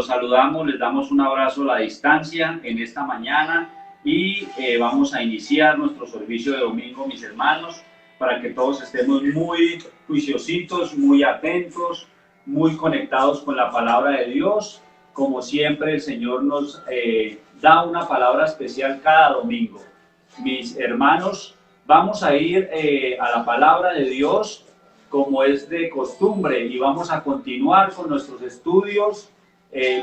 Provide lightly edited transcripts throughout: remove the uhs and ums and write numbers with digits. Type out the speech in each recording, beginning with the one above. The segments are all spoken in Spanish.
saludamos, les damos un abrazo a la distancia en esta mañana y vamos a iniciar nuestro servicio de domingo, mis hermanos, para que todos estemos muy juiciositos, muy atentos, muy conectados con la palabra de Dios. Como siempre, el Señor nos da una palabra especial cada domingo. Mis hermanos, vamos a ir a la palabra de Dios como es de costumbre y vamos a continuar con nuestros estudios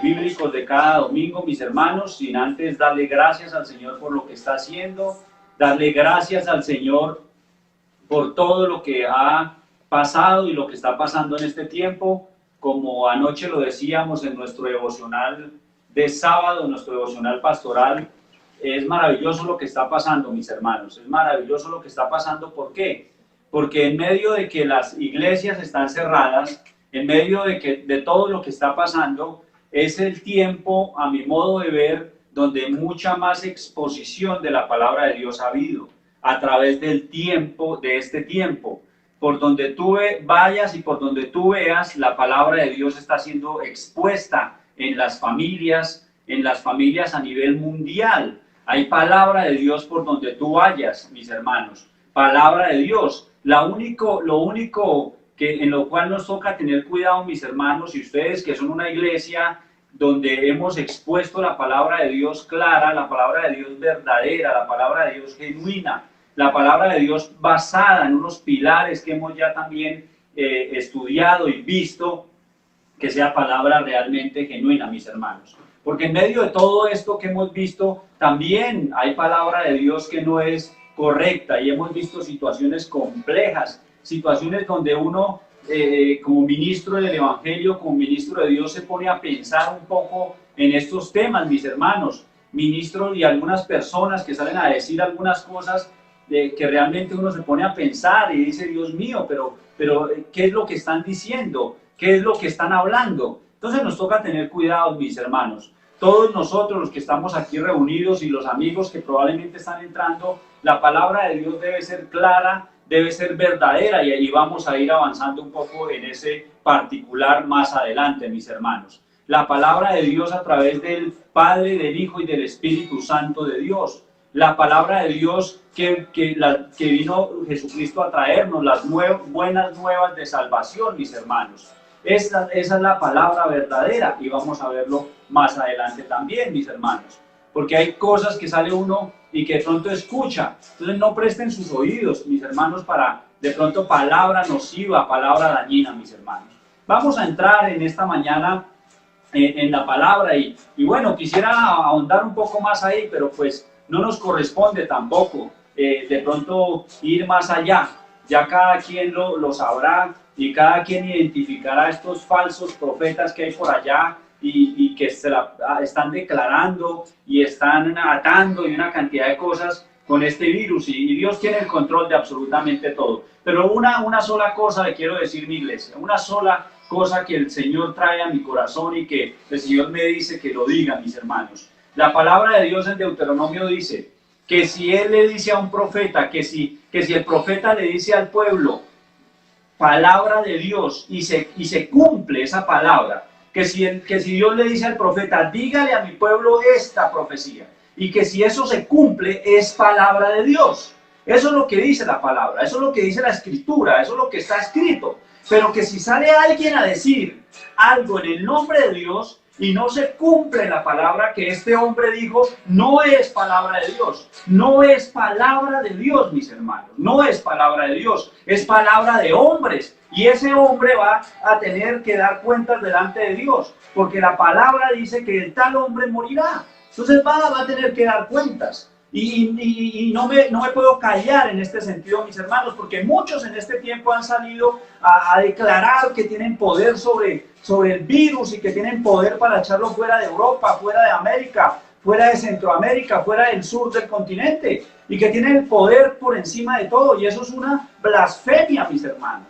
bíblicos de cada domingo, mis hermanos, sin antes darle gracias al Señor por lo que está haciendo, darle gracias al Señor por todo lo que ha pasado y lo que está pasando en este tiempo. Como anoche lo decíamos en nuestro devocional de sábado, nuestro devocional pastoral, es maravilloso lo que está pasando, mis hermanos, es maravilloso lo que está pasando. ¿Por qué? Porque en medio de que las iglesias están cerradas, en medio de todo lo que está pasando, es el tiempo, a mi modo de ver, donde mucha más exposición de la palabra de Dios ha habido, a través del tiempo, de este tiempo. Por donde tú vayas y por donde tú veas, la palabra de Dios está siendo expuesta en las familias a nivel mundial. Hay palabra de Dios por donde tú vayas, mis hermanos. Palabra de Dios. Lo único que en lo cual nos toca tener cuidado, mis hermanos, y ustedes que son una iglesia donde hemos expuesto la palabra de Dios clara, la palabra de Dios verdadera, la palabra de Dios genuina, la palabra de Dios basada en unos pilares que hemos ya también estudiado y visto, que sea palabra realmente genuina, mis hermanos. Porque en medio de todo esto que hemos visto, también hay palabra de Dios que no es correcta y hemos visto situaciones complejas, situaciones donde uno, como ministro del Evangelio, como ministro de Dios, se pone a pensar un poco en estos temas, mis hermanos. Ministros y algunas personas que salen a decir algunas cosas que realmente uno se pone a pensar y dice, Dios mío, pero ¿qué es lo que están diciendo? ¿Qué es lo que están hablando? Entonces nos toca tener cuidado, mis hermanos. Todos nosotros los que estamos aquí reunidos y los amigos que probablemente están entrando, la palabra de Dios debe ser clara, debe ser verdadera, y ahí vamos a ir avanzando un poco en ese particular más adelante, mis hermanos. La palabra de Dios a través del Padre, del Hijo y del Espíritu Santo de Dios. La palabra de Dios que vino Jesucristo a traernos, las buenas nuevas de salvación, mis hermanos. Esa es la palabra verdadera y vamos a verlo más adelante también, mis hermanos. Porque hay cosas que sale uno y que de pronto escucha. Entonces no presten sus oídos, mis hermanos, para de pronto palabra nociva, palabra dañina, mis hermanos. Vamos a entrar en esta mañana en la palabra y bueno, quisiera ahondar un poco más ahí, pero pues no nos corresponde tampoco de pronto ir más allá. Ya cada quien lo sabrá y cada quien identificará estos falsos profetas que hay por allá y que están declarando y están atando y una cantidad de cosas con este virus, y Dios tiene el control de absolutamente todo. Pero una sola cosa le quiero decir, mi iglesia, una sola cosa que el Señor trae a mi corazón y que el Señor me dice que lo diga, mis hermanos. La palabra de Dios en Deuteronomio dice que si Él le dice a un profeta, que si el profeta le dice al pueblo palabra de Dios y se cumple esa palabra, que si Dios le dice al profeta, dígale a mi pueblo esta profecía, y que si eso se cumple, es palabra de Dios. Eso es lo que dice la palabra, eso es lo que dice la Escritura, eso es lo que está escrito. Pero que si sale alguien a decir algo en el nombre de Dios y no se cumple la palabra que este hombre dijo, no es palabra de Dios. No es palabra de Dios, mis hermanos. No es palabra de Dios, es palabra de hombres. Y ese hombre va a tener que dar cuentas delante de Dios, porque la palabra dice que el tal hombre morirá. Entonces va a tener que dar cuentas. Y no me puedo callar en este sentido, mis hermanos, porque muchos en este tiempo han salido a declarar que tienen poder sobre el virus y que tienen poder para echarlo fuera de Europa, fuera de América, fuera de Centroamérica, fuera del sur del continente, y que tienen el poder por encima de todo, y eso es una blasfemia, mis hermanos.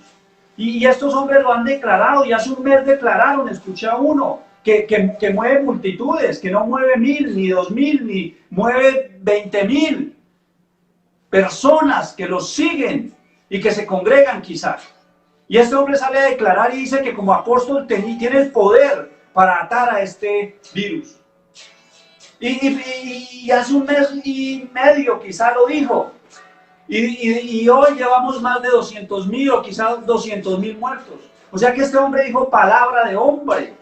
Y estos hombres lo han declarado, y hace un mes declararon, escuché a uno, que mueve multitudes, que no mueve 1000, ni 2000, ni mueve 20,000 personas que los siguen y que se congregan quizás. Y este hombre sale a declarar y dice que como apóstol tiene el poder para atar a este virus. Y hace un mes y medio quizá lo dijo. Y hoy llevamos más de 200.000 o quizás 200.000 muertos. O sea que este hombre dijo palabra de hombre.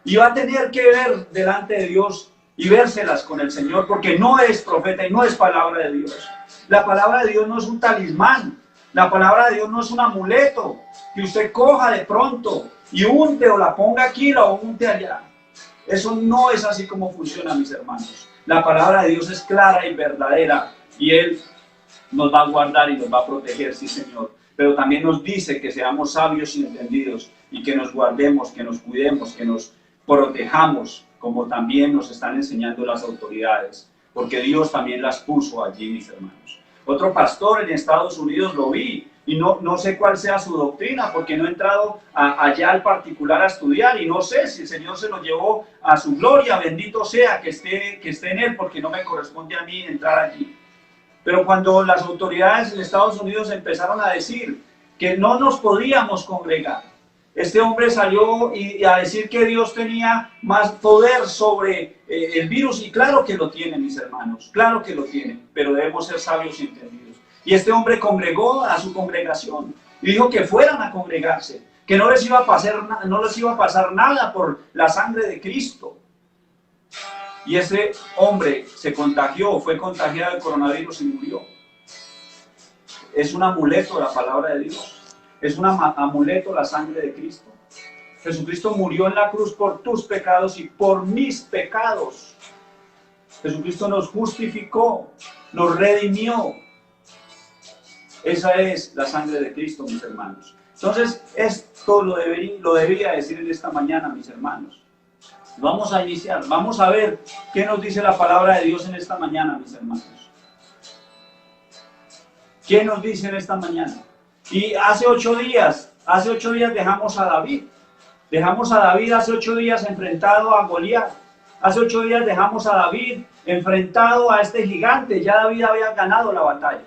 Y va a tener que ver delante de Dios y vérselas con el Señor, porque no es profeta y no es palabra de Dios. La palabra de Dios no es un talismán. La palabra de Dios no es un amuleto que usted coja de pronto y unte o la ponga aquí o unte allá. Eso no es así como funciona, mis hermanos. La palabra de Dios es clara y verdadera y Él nos va a guardar y nos va a proteger, sí Señor. Pero también nos dice que seamos sabios y entendidos y que nos guardemos, que nos cuidemos, que nos protejamos, como también nos están enseñando las autoridades, porque Dios también las puso allí, mis hermanos. Otro pastor en Estados Unidos lo vi, y no sé cuál sea su doctrina, porque no he entrado allá al particular a estudiar, y no sé si el Señor se lo llevó a su gloria, bendito sea que esté en Él, porque no me corresponde a mí entrar allí. Pero cuando las autoridades en Estados Unidos empezaron a decir que no nos podíamos congregar, este hombre salió a decir que Dios tenía más poder sobre el virus, y claro que lo tiene, mis hermanos, claro que lo tiene, pero debemos ser sabios y entendidos. Y este hombre congregó a su congregación y dijo que fueran a congregarse, que no les iba a pasar nada por la sangre de Cristo. Y ese hombre se contagió, fue contagiado del coronavirus y murió. Es un amuleto la palabra de Dios. Es un amuleto la sangre de Cristo. Jesucristo murió en la cruz por tus pecados y por mis pecados. Jesucristo nos justificó, nos redimió. Esa es la sangre de Cristo, mis hermanos. Entonces, esto lo debía decir en esta mañana, mis hermanos. Vamos a iniciar, vamos a ver qué nos dice la palabra de Dios en esta mañana, mis hermanos. ¿Qué nos dice en esta mañana? Y hace 8 días dejamos a David. Dejamos a David hace 8 días enfrentado a Goliat. Hace 8 días dejamos a David enfrentado a este gigante. Ya David había ganado la batalla.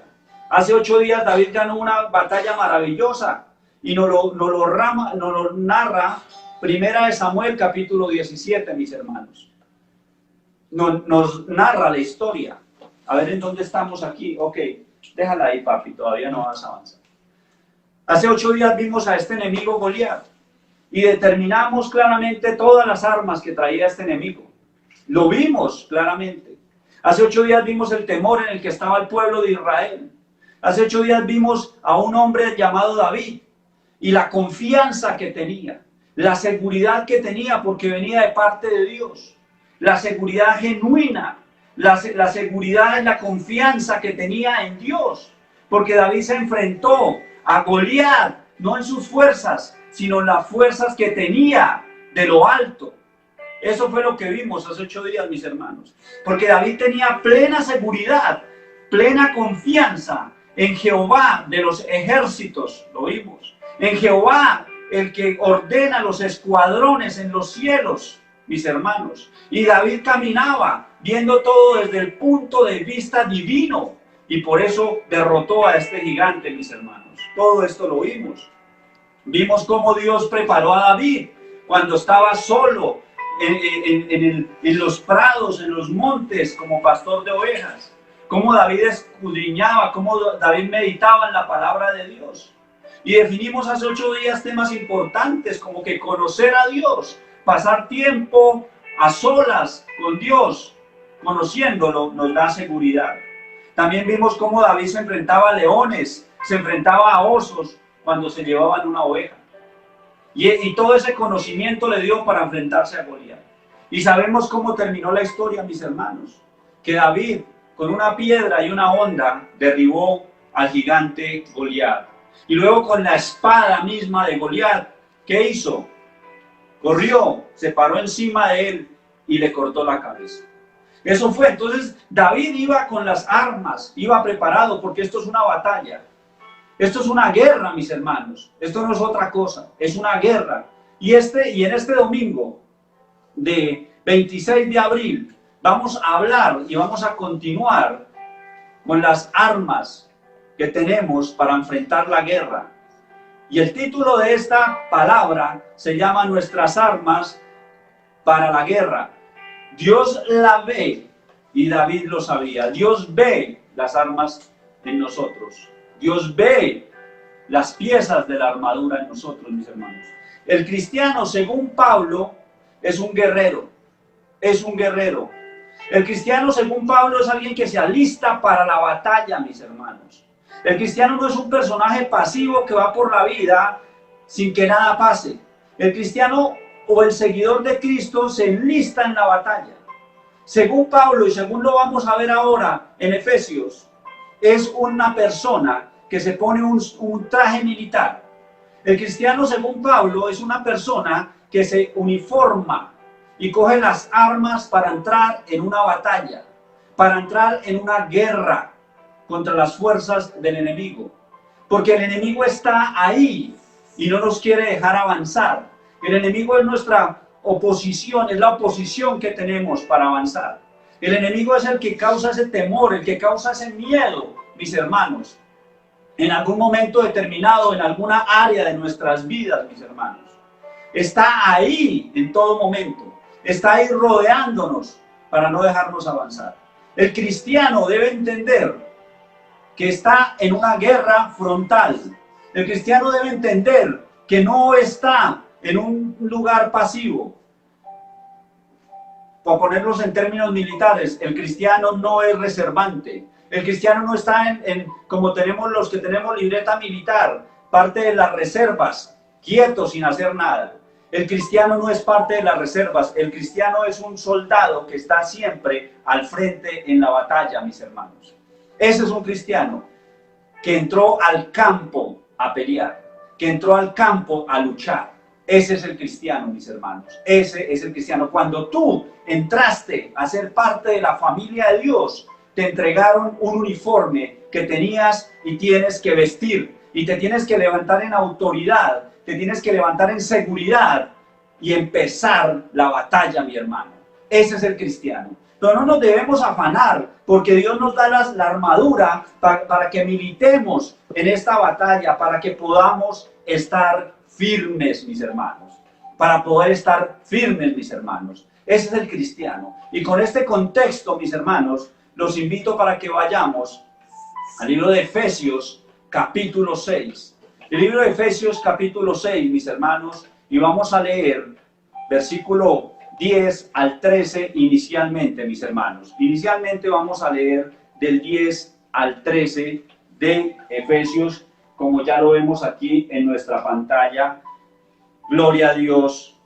Hace 8 días David ganó una batalla maravillosa y nos lo narra Primera de Samuel, capítulo 17, mis hermanos. Nos narra la historia. A ver en dónde estamos aquí. Ok, déjala ahí, papi, todavía no vas a avanzar. Hace 8 días vimos a este enemigo Goliat y determinamos claramente todas las armas que traía este enemigo. Lo vimos claramente. Hace 8 días vimos el temor en el que estaba el pueblo de Israel. Hace 8 días vimos a un hombre llamado David y la confianza que tenía, la seguridad que tenía porque venía de parte de Dios, la seguridad genuina, la seguridad en la confianza que tenía en Dios, porque David se enfrentó a Goliat, no en sus fuerzas, sino en las fuerzas que tenía de lo alto. Eso fue lo que vimos hace 8 días, mis hermanos. Porque David tenía plena seguridad, plena confianza en Jehová de los ejércitos, lo vimos. En Jehová, el que ordena los escuadrones en los cielos, mis hermanos. Y David caminaba viendo todo desde el punto de vista divino. Y por eso derrotó a este gigante, mis hermanos. Todo esto lo vimos. Vimos cómo Dios preparó a David cuando estaba solo en los prados, en los montes, como pastor de ovejas. Cómo David escudriñaba, cómo David meditaba en la palabra de Dios. Y definimos hace 8 días temas importantes como que conocer a Dios, pasar tiempo a solas con Dios, conociéndolo, nos da seguridad. También vimos cómo David se enfrentaba a leones, se enfrentaba a osos cuando se llevaban una oveja. Y todo ese conocimiento le dio para enfrentarse a Goliat. Y sabemos cómo terminó la historia, mis hermanos. Que David, con una piedra y una honda, derribó al gigante Goliat. Y luego con la espada misma de Goliat, ¿qué hizo? Corrió, se paró encima de él y le cortó la cabeza. Eso fue. Entonces David iba con las armas, iba preparado, porque esto es una batalla. Esto es una guerra, mis hermanos. Esto no es otra cosa, es una guerra. Y en este domingo de 26 de abril vamos a hablar y vamos a continuar con las armas que tenemos para enfrentar la guerra. Y el título de esta palabra se llama Nuestras armas para la guerra. Dios la ve, y David lo sabía. Dios ve las armas en nosotros. Dios ve las piezas de la armadura en nosotros, mis hermanos. El cristiano, según Pablo, es un guerrero. Es un guerrero. El cristiano, según Pablo, es alguien que se alista para la batalla, mis hermanos. El cristiano no es un personaje pasivo que va por la vida sin que nada pase. El cristiano o el seguidor de Cristo se enlista en la batalla. Según Pablo, y según lo vamos a ver ahora en Efesios, es una persona que se pone un traje militar. El cristiano, según Pablo, es una persona que se uniforma y coge las armas para entrar en una batalla, para entrar en una guerra contra las fuerzas del enemigo. Porque el enemigo está ahí y no nos quiere dejar avanzar. El enemigo es nuestra oposición, es la oposición que tenemos para avanzar. El enemigo es el que causa ese temor, el que causa ese miedo, mis hermanos. En algún momento determinado, en alguna área de nuestras vidas, mis hermanos. Está ahí en todo momento. Está ahí rodeándonos para no dejarnos avanzar. El cristiano debe entender que está en una guerra frontal. El cristiano debe entender que no está en un lugar pasivo. Para ponerlos en términos militares, el cristiano no es reservante. El cristiano no está como tenemos los que tenemos libreta militar, parte de las reservas, quieto sin hacer nada. El cristiano no es parte de las reservas. El cristiano es un soldado que está siempre al frente en la batalla, mis hermanos. Ese es un cristiano que entró al campo a pelear, que entró al campo a luchar. Ese es el cristiano, mis hermanos. Ese es el cristiano. Cuando tú entraste a ser parte de la familia de Dios, te entregaron un uniforme que tenías y tienes que vestir. Y te tienes que levantar en autoridad, te tienes que levantar en seguridad y empezar la batalla, mi hermano. Ese es el cristiano. Pero no nos debemos afanar, porque Dios nos da la armadura para que militemos en esta batalla, para que podamos estar firmes, mis hermanos. Para poder estar firmes, mis hermanos. Ese es el cristiano. Y con este contexto, mis hermanos, los invito para que vayamos al libro de Efesios, capítulo 6. El libro de Efesios, capítulo 6, mis hermanos, y vamos a leer versículo 10 al 13 inicialmente, mis hermanos. Inicialmente vamos a leer del 10 al 13 de Efesios, como ya lo vemos aquí en nuestra pantalla. Gloria a Dios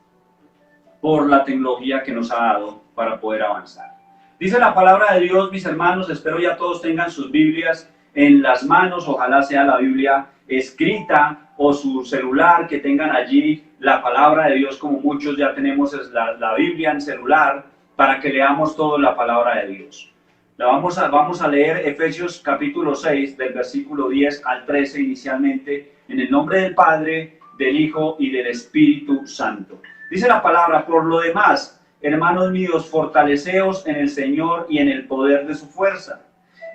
por la tecnología que nos ha dado para poder avanzar. Dice la palabra de Dios, mis hermanos, espero ya todos tengan sus Biblias en las manos, ojalá sea la Biblia escrita o su celular, que tengan allí la palabra de Dios, como muchos ya tenemos la Biblia en celular, para que leamos toda la palabra de Dios. Vamos a leer Efesios capítulo 6, del versículo 10 al 13 inicialmente, en el nombre del Padre, del Hijo y del Espíritu Santo. Dice la palabra: por lo demás, hermanos míos, fortaleceos en el Señor y en el poder de su fuerza,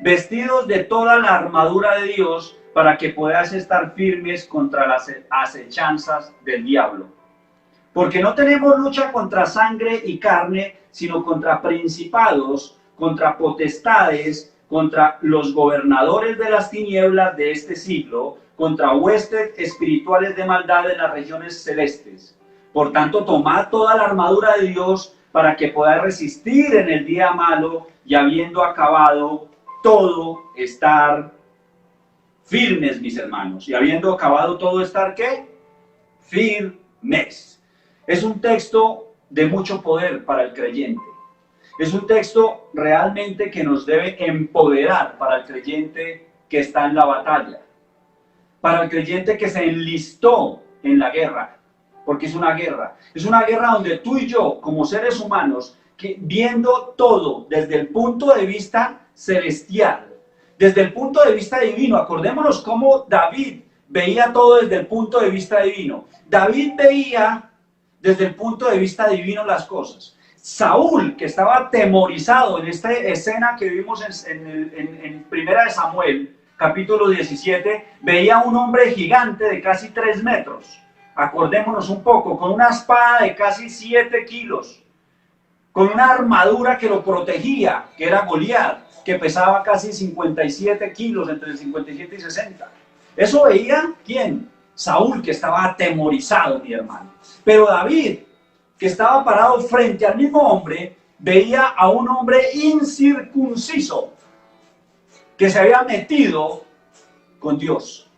vestidos de toda la armadura de Dios, para que podáis estar firmes contra las acechanzas del diablo. Porque no tenemos lucha contra sangre y carne, sino contra principados, contra potestades, contra los gobernadores de las tinieblas de este siglo, contra huestes espirituales de maldad en las regiones celestes. Por tanto, tomad toda la armadura de Dios para que podáis resistir en el día malo, y habiendo acabado todo, estar firmes, mis hermanos. Y habiendo acabado todo, estar ¿qué? Firmes. Es un texto de mucho poder para el creyente. Es un texto realmente que nos debe empoderar para el creyente que está en la batalla, para el creyente que se enlistó en la guerra, porque es una guerra donde tú y yo, como seres humanos, que viendo todo desde el punto de vista celestial, desde el punto de vista divino. Acordémonos cómo David veía todo desde el punto de vista divino. David veía desde el punto de vista divino las cosas. Saúl, que estaba atemorizado en esta escena que vimos en Primera de Samuel, capítulo 17, veía un hombre gigante de casi 3 metros. Acordémonos un poco, con una espada de casi 7 kilos, con una armadura que lo protegía, que era Goliat, que pesaba casi 57 kilos, entre 57 y 60. Eso veía, ¿quién? Saúl, que estaba atemorizado, mi hermano. Pero David, que estaba parado frente al mismo hombre, veía a un hombre incircunciso, que se había metido con Dios.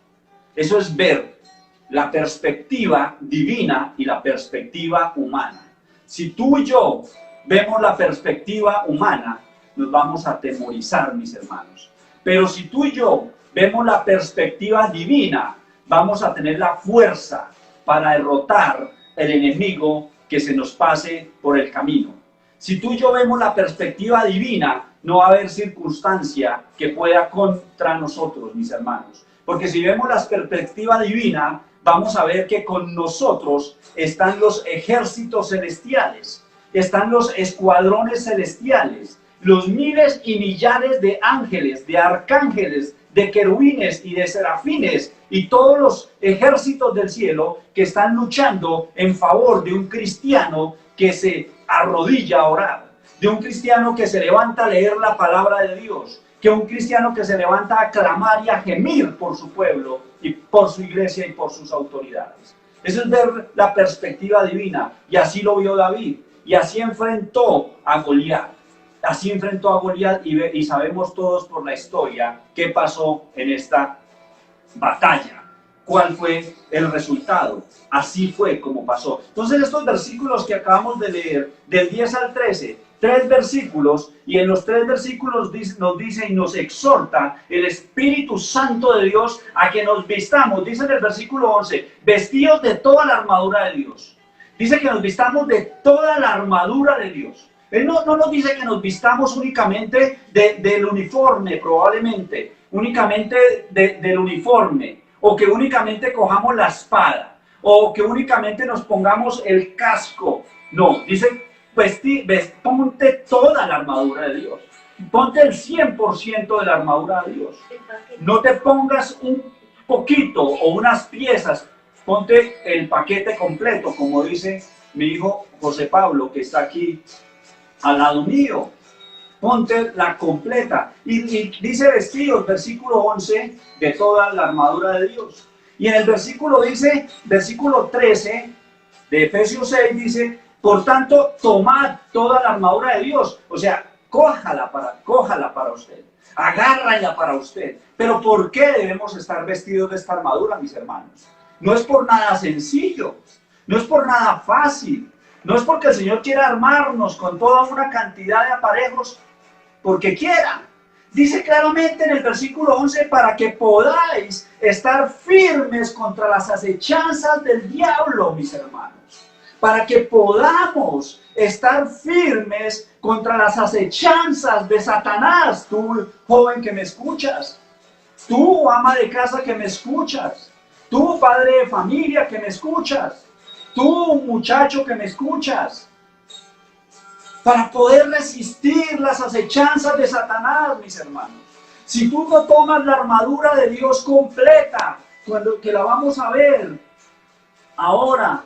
Eso es ver la perspectiva divina y la perspectiva humana. Si tú y yo vemos la perspectiva humana, nos vamos a atemorizar, mis hermanos. Pero si tú y yo vemos la perspectiva divina, vamos a tener la fuerza para derrotar el enemigo que se nos pase por el camino. Si tú y yo vemos la perspectiva divina, no va a haber circunstancia que pueda contra nosotros, mis hermanos. Porque si vemos la perspectiva divina, vamos a ver que con nosotros están los ejércitos celestiales, están los escuadrones celestiales, los miles y millares de ángeles, de arcángeles, de querubines y de serafines, y todos los ejércitos del cielo que están luchando en favor de un cristiano que se arrodilla a orar, de un cristiano que se levanta a leer la palabra de Dios, que un cristiano que se levanta a clamar y a gemir por su pueblo y por su iglesia y por sus autoridades. Eso es ver la perspectiva divina, y así lo vio David, y así enfrentó a Goliat. Así enfrentó a Goliat, y sabemos todos por la historia qué pasó en esta batalla. ¿Cuál fue el resultado? Así fue como pasó. Entonces estos versículos que acabamos de leer, del 10 al 13, 3 versículos, y en los 3 versículos nos dice y nos exhorta el Espíritu Santo de Dios a que nos vistamos. Dice en el versículo 11, vestidos de toda la armadura de Dios. Dice que nos vistamos de toda la armadura de Dios. Él no nos dice que nos vistamos únicamente del uniforme, probablemente, únicamente del uniforme, o que únicamente cojamos la espada, o que únicamente nos pongamos el casco. No, dice, ponte toda la armadura de Dios. Ponte el 100% de la armadura de Dios. No te pongas un poquito o unas piezas, ponte el paquete completo, como dice mi hijo José Pablo, que está aquí al lado mío. Ponte la completa. Y dice vestidos, versículo 11, de toda la armadura de Dios. Y en el versículo 13 de Efesios 6 dice, por tanto, tomad toda la armadura de Dios. O sea, cójala para usted. Agárrala para usted. Pero ¿por qué debemos estar vestidos de esta armadura, mis hermanos? No es por nada sencillo. No es por nada fácil. No es porque el Señor quiera armarnos con toda una cantidad de aparejos porque quiera. Dice claramente en el versículo 11, para que podáis estar firmes contra las acechanzas del diablo, mis hermanos. Para que podamos estar firmes contra las acechanzas de Satanás. Tú, joven que me escuchas. Tú, ama de casa que me escuchas. Tú, padre de familia que me escuchas. Tú, muchacho que me escuchas, para poder resistir las acechanzas de Satanás, mis hermanos. Si tú no tomas la armadura de Dios completa, que la vamos a ver ahora,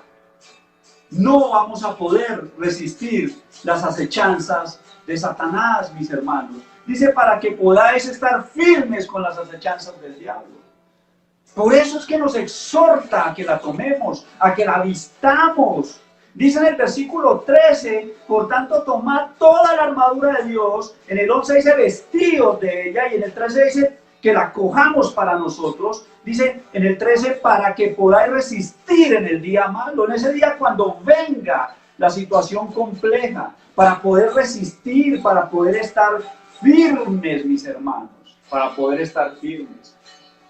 no vamos a poder resistir las acechanzas de Satanás, mis hermanos. Dice, para que podáis estar firmes con las acechanzas del diablo. Por eso es que nos exhorta a que la tomemos, a que la vistamos. Dice en el versículo 13, por tanto tomad toda la armadura de Dios. En el 11 dice vestidos de ella, y en el 13 dice que la cojamos para nosotros. Dice en el 13, para que podáis resistir en el día malo, en ese día cuando venga la situación compleja, para poder resistir, para poder estar firmes, mis hermanos, para poder estar firmes.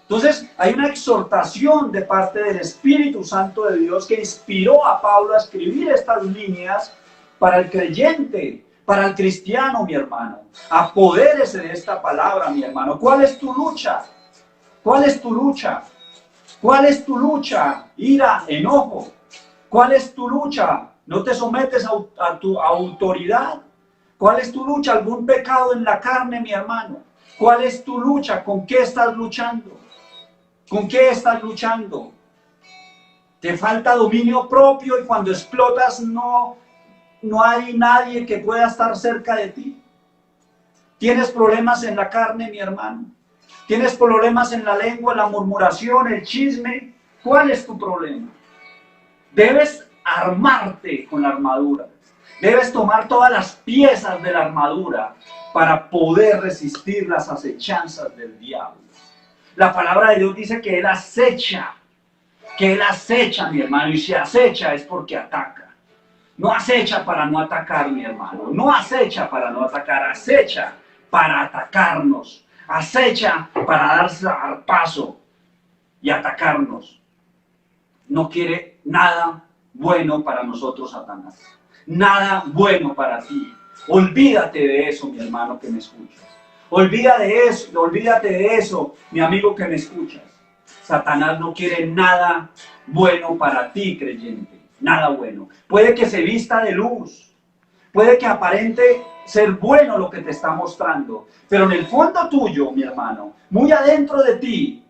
Entonces, hay una exhortación de parte del Espíritu Santo de Dios que inspiró a Pablo a escribir estas líneas para el creyente, para el cristiano, mi hermano. Apodérese de esta palabra, mi hermano. ¿Cuál es tu lucha? ¿Cuál es tu lucha? ¿Cuál es tu lucha? Ira, enojo. ¿Cuál es tu lucha? ¿No te sometes a tu autoridad? ¿Cuál es tu lucha? ¿Algún pecado en la carne, mi hermano? ¿Cuál es tu lucha? ¿Con qué estás luchando? ¿Con qué estás luchando? Te falta dominio propio y cuando explotas no no hay nadie que pueda estar cerca de ti. Tienes problemas en la carne, mi hermano. Tienes problemas en la lengua, la murmuración, el chisme. ¿Cuál es tu problema? Debes armarte con la armadura. Debes tomar todas las piezas de la armadura para poder resistir las acechanzas del diablo. La palabra de Dios dice que Él acecha, mi hermano, y si acecha es porque ataca. No acecha para no atacar, mi hermano, no acecha para no atacar, acecha para atacarnos, acecha para darse al paso y atacarnos. No quiere nada bueno para nosotros, Satanás. Nada bueno para ti. Olvídate de eso, mi hermano que me escuchas. Olvídate de eso, mi amigo que me escuchas. Satanás no quiere nada bueno para ti, creyente. Nada bueno. Puede que se vista de luz. Puede que aparente ser bueno lo que te está mostrando. Pero en el fondo tuyo, mi hermano, muy adentro de ti,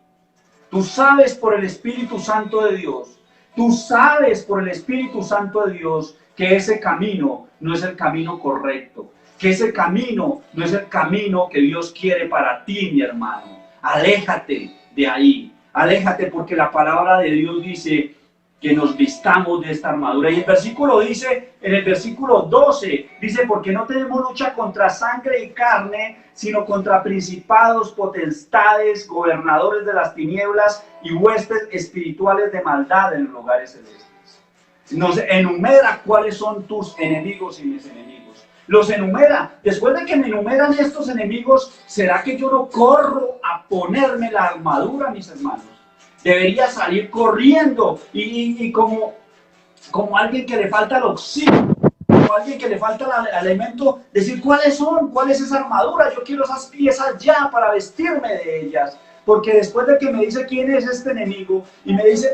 tú sabes por el Espíritu Santo de Dios. Tú sabes por el Espíritu Santo de Dios que ese camino no es el camino correcto, que ese camino no es el camino que Dios quiere para ti, mi hermano. Aléjate de ahí, aléjate porque la palabra de Dios dice que nos vistamos de esta armadura. Y el versículo dice, en el versículo 12, dice, porque no tenemos lucha contra sangre y carne, sino contra principados, potestades, gobernadores de las tinieblas y huestes espirituales de maldad en los lugares celestes. Nos enumera cuáles son tus enemigos y mis enemigos. Los enumera. Después de que me enumeran estos enemigos, ¿será que yo no corro a ponerme la armadura, mis hermanos? Debería salir corriendo y como alguien que le falta el oxígeno, como alguien que le falta el elemento, decir cuáles son, cuál es esa armadura. Yo quiero esas piezas ya para vestirme de ellas. Porque después de que me dice quién es este enemigo, y me dice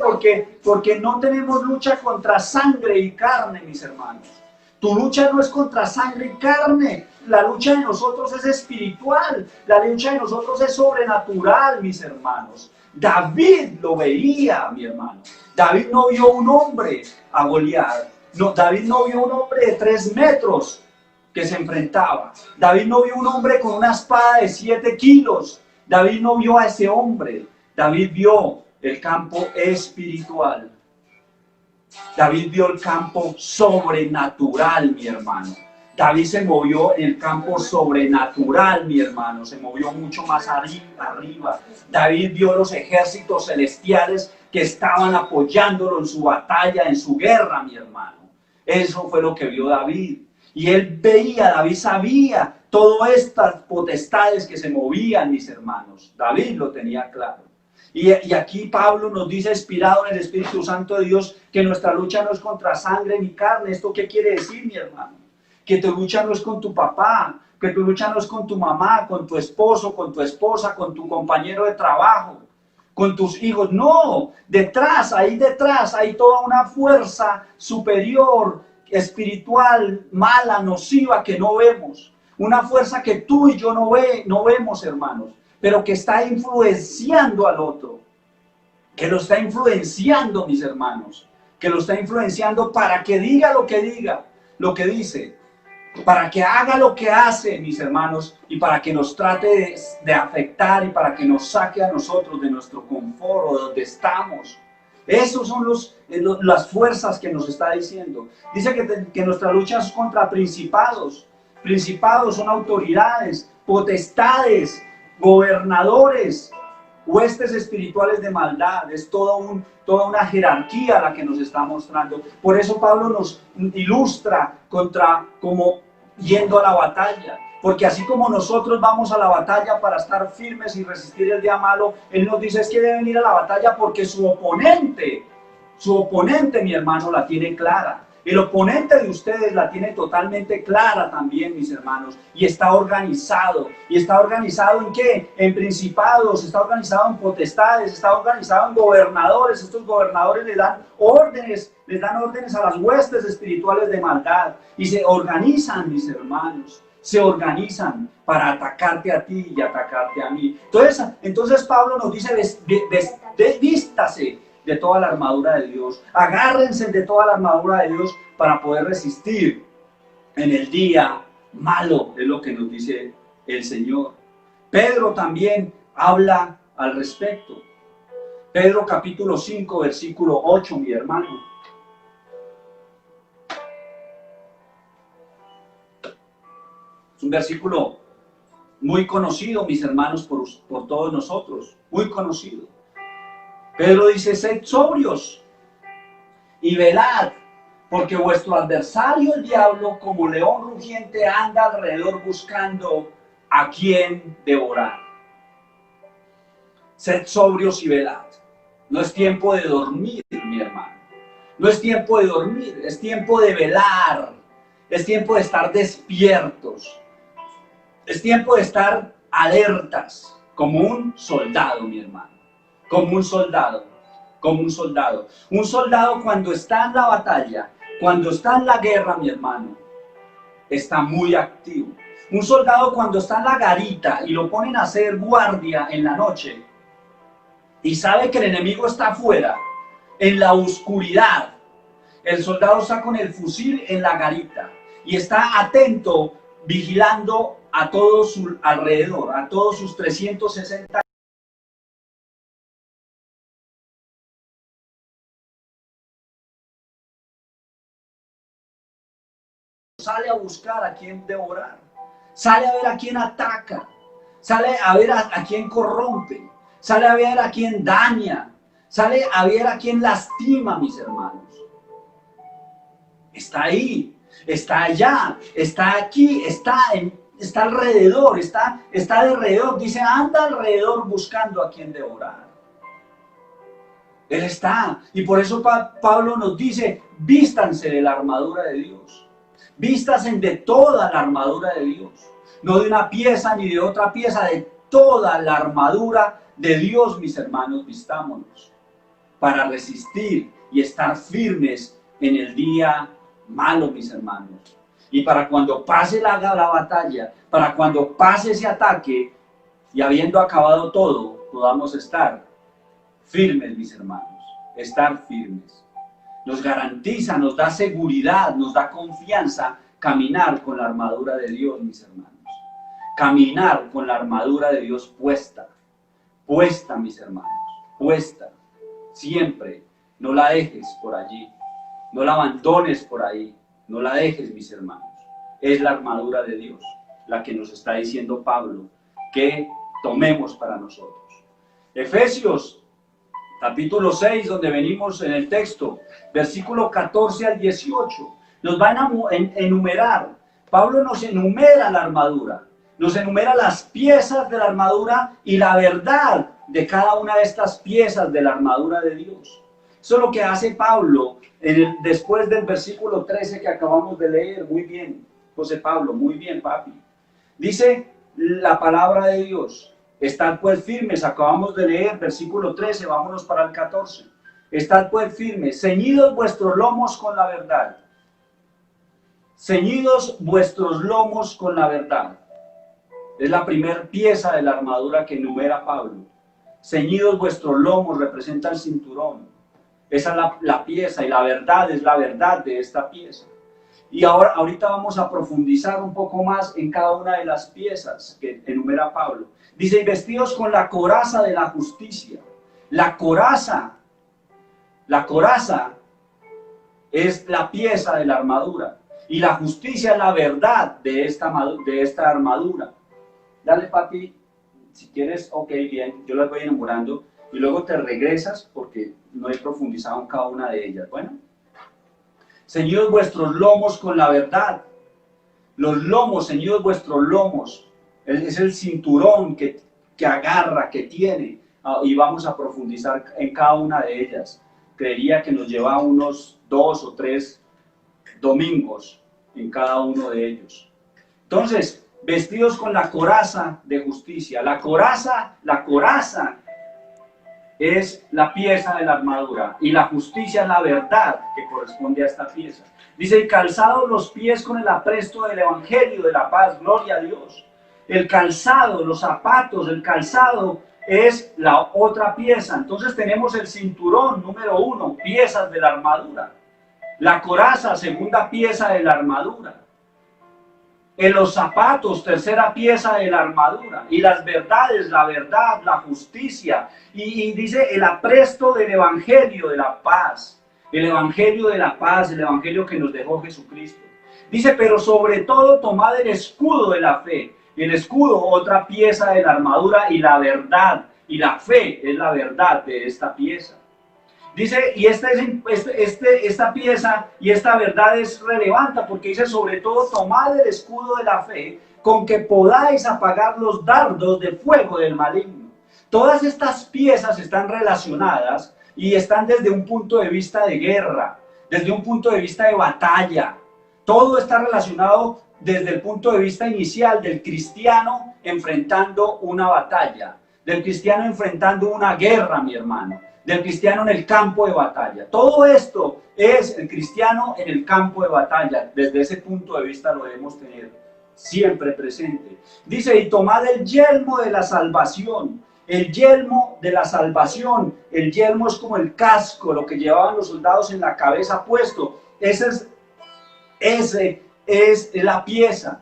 porque no tenemos lucha contra sangre y carne, mis hermanos. Tu lucha no es contra sangre y carne, la lucha de nosotros es espiritual, la lucha de nosotros es sobrenatural, mis hermanos. David lo veía, mi hermano. David no vio un hombre a Goliat. No, David no vio un hombre de 3 metros que se enfrentaba. David no vio un hombre con una espada de 7 kilos. David no vio a ese hombre. David vio el campo espiritual. David vio el campo sobrenatural, mi hermano. David se movió en el campo sobrenatural, mi hermano. Se movió mucho más arriba. David vio los ejércitos celestiales que estaban apoyándolo en su batalla, en su guerra, mi hermano. Eso fue lo que vio David. Y él veía, David sabía todas estas potestades que se movían, mis hermanos. David lo tenía claro. Y aquí Pablo nos dice, inspirado en el Espíritu Santo de Dios, que nuestra lucha no es contra sangre ni carne. ¿Esto qué quiere decir, mi hermano? Que tu lucha no es con tu papá, que tu lucha no es con tu mamá, con tu esposo, con tu esposa, con tu compañero de trabajo, con tus hijos. No, detrás hay toda una fuerza superior, espiritual, mala, nociva, que no vemos. Una fuerza que tú y yo no vemos, hermanos, pero que está influenciando al otro, que lo está influenciando, mis hermanos, que lo está influenciando para que diga, lo que dice, para que haga lo que hace, mis hermanos, y para que nos trate de afectar y para que nos saque a nosotros de nuestro confort o de donde estamos. Esos son las fuerzas que nos está diciendo. Dice que nuestra lucha es contra principados. Principados son autoridades, potestades, gobernadores, huestes espirituales de maldad. Es toda una jerarquía la que nos está mostrando. Por eso Pablo nos ilustra como yendo a la batalla. Porque así como nosotros vamos a la batalla para estar firmes y resistir el día malo, Él nos dice es que deben ir a la batalla porque su oponente, mi hermano, la tiene clara. El oponente de ustedes la tiene totalmente clara también, mis hermanos, y está organizado. ¿Y está organizado en qué? En principados, está organizado en potestades, está organizado en gobernadores. Estos gobernadores le dan órdenes a las huestes espirituales de maldad. Y se organizan, mis hermanos, se organizan para atacarte a ti y atacarte a mí. Entonces Pablo nos dice, vístase de toda la armadura de Dios. Agárrense de toda la armadura de Dios para poder resistir en el día malo, es lo que nos dice el Señor. Pedro también habla al respecto. Pedro capítulo 5, versículo 8, mi hermano. Es un versículo muy conocido, mis hermanos, por todos nosotros, muy conocido. Pedro dice: sed sobrios y velad, porque vuestro adversario el diablo, como león rugiente, anda alrededor buscando a quien devorar. Sed sobrios y velad. No es tiempo de dormir, mi hermano. No es tiempo de dormir, es tiempo de velar. Es tiempo de estar despiertos. Es tiempo de estar alertas, como un soldado, mi hermano. Como un soldado, como un soldado. Un soldado cuando está en la batalla, cuando está en la guerra, mi hermano, está muy activo. Un soldado cuando está en la garita y lo ponen a hacer guardia en la noche y sabe que el enemigo está afuera, en la oscuridad, el soldado está con el fusil en la garita y está atento, vigilando a todo su alrededor, a todos sus 360. Sale a buscar a quien devorar, sale a ver a quien ataca, sale a ver a quien corrompe, sale a ver a quien daña, sale a ver a quien lastima, mis hermanos. Está ahí, está allá, está aquí, está alrededor, está alrededor. Dice, anda alrededor buscando a quien devorar. Él está. Y por eso Pablo nos dice, vístanse de la armadura de Dios. Vístanse de toda la armadura de Dios. No de una pieza ni de otra pieza, de toda la armadura de Dios, mis hermanos, vistámonos. Para resistir y estar firmes en el día malo, mis hermanos. Y para cuando pase la batalla, para cuando pase ese ataque, y habiendo acabado todo, podamos estar firmes, mis hermanos. Estar firmes. Nos garantiza, nos da seguridad, nos da confianza caminar con la armadura de Dios, mis hermanos. Caminar con la armadura de Dios puesta. Puesta, mis hermanos. Puesta. Siempre. No la dejes por allí. No la abandones por ahí. No la dejes, mis hermanos. Es la armadura de Dios la que nos está diciendo Pablo que tomemos para nosotros. Efesios capítulo 6, donde venimos en el texto, versículo 14 al 18, nos van a enumerar. Pablo nos enumera la armadura, nos enumera las piezas de la armadura y la verdad de cada una de estas piezas de la armadura de Dios. Eso es lo que hace Pablo después del versículo 13 que acabamos de leer. Muy bien, José Pablo, muy bien, papi. Dice la palabra de Dios. Estad pues firmes, acabamos de leer, versículo 13, vámonos para el 14. Estad pues firmes, ceñidos vuestros lomos con la verdad. Ceñidos vuestros lomos con la verdad. Es la primera pieza de la armadura que enumera Pablo. Ceñidos vuestros lomos representa el cinturón. Esa es la pieza, y la verdad es la verdad de esta pieza. Y ahorita vamos a profundizar un poco más en cada una de las piezas que enumera Pablo. Dice, y vestidos con la coraza de la justicia. La coraza es la pieza de la armadura. Y la justicia es la verdad de esta armadura. Dale, papi, si quieres, ok, bien, yo las voy enamorando. Y luego te regresas porque no he profundizado en cada una de ellas. Bueno, ceñidos vuestros lomos con la verdad. Los lomos, ceñidos vuestros lomos. Es el cinturón que agarra, que tiene. Y vamos a profundizar en cada una de ellas. Creería que nos lleva unos 2 o 3 domingos en cada uno de ellos. Entonces, vestidos con la coraza de justicia. La coraza es la pieza de la armadura. Y la justicia es la verdad que corresponde a esta pieza. Dice, y calzados los pies con el apresto del evangelio de la paz. Gloria a Dios. El calzado, los zapatos, el calzado es la otra pieza. Entonces tenemos el cinturón, número 1, piezas de la armadura. La coraza, segunda pieza de la armadura. En los zapatos, tercera pieza de la armadura. Y las verdades, la verdad, la justicia. Y dice el apresto del evangelio de la paz. El evangelio de la paz, el evangelio que nos dejó Jesucristo. Dice, pero sobre todo tomad el escudo de la fe. El escudo, otra pieza de la armadura, y la verdad. Y la fe es la verdad de esta pieza. Dice, y esta pieza y esta verdad es relevante porque dice, sobre todo, tomad el escudo de la fe con que podáis apagar los dardos de fuego del maligno. Todas estas piezas están relacionadas y están desde un punto de vista de guerra, desde un punto de vista de batalla. Todo está relacionado desde el punto de vista inicial del cristiano enfrentando una batalla, del cristiano enfrentando una guerra, mi hermano, del cristiano en el campo de batalla. Todo esto es el cristiano en el campo de batalla. Desde ese punto de vista lo debemos tener siempre presente. Dice, y tomad el yelmo de la salvación. El yelmo de la salvación. El yelmo es como el casco, lo que llevaban los soldados en la cabeza puesto. Ese es la pieza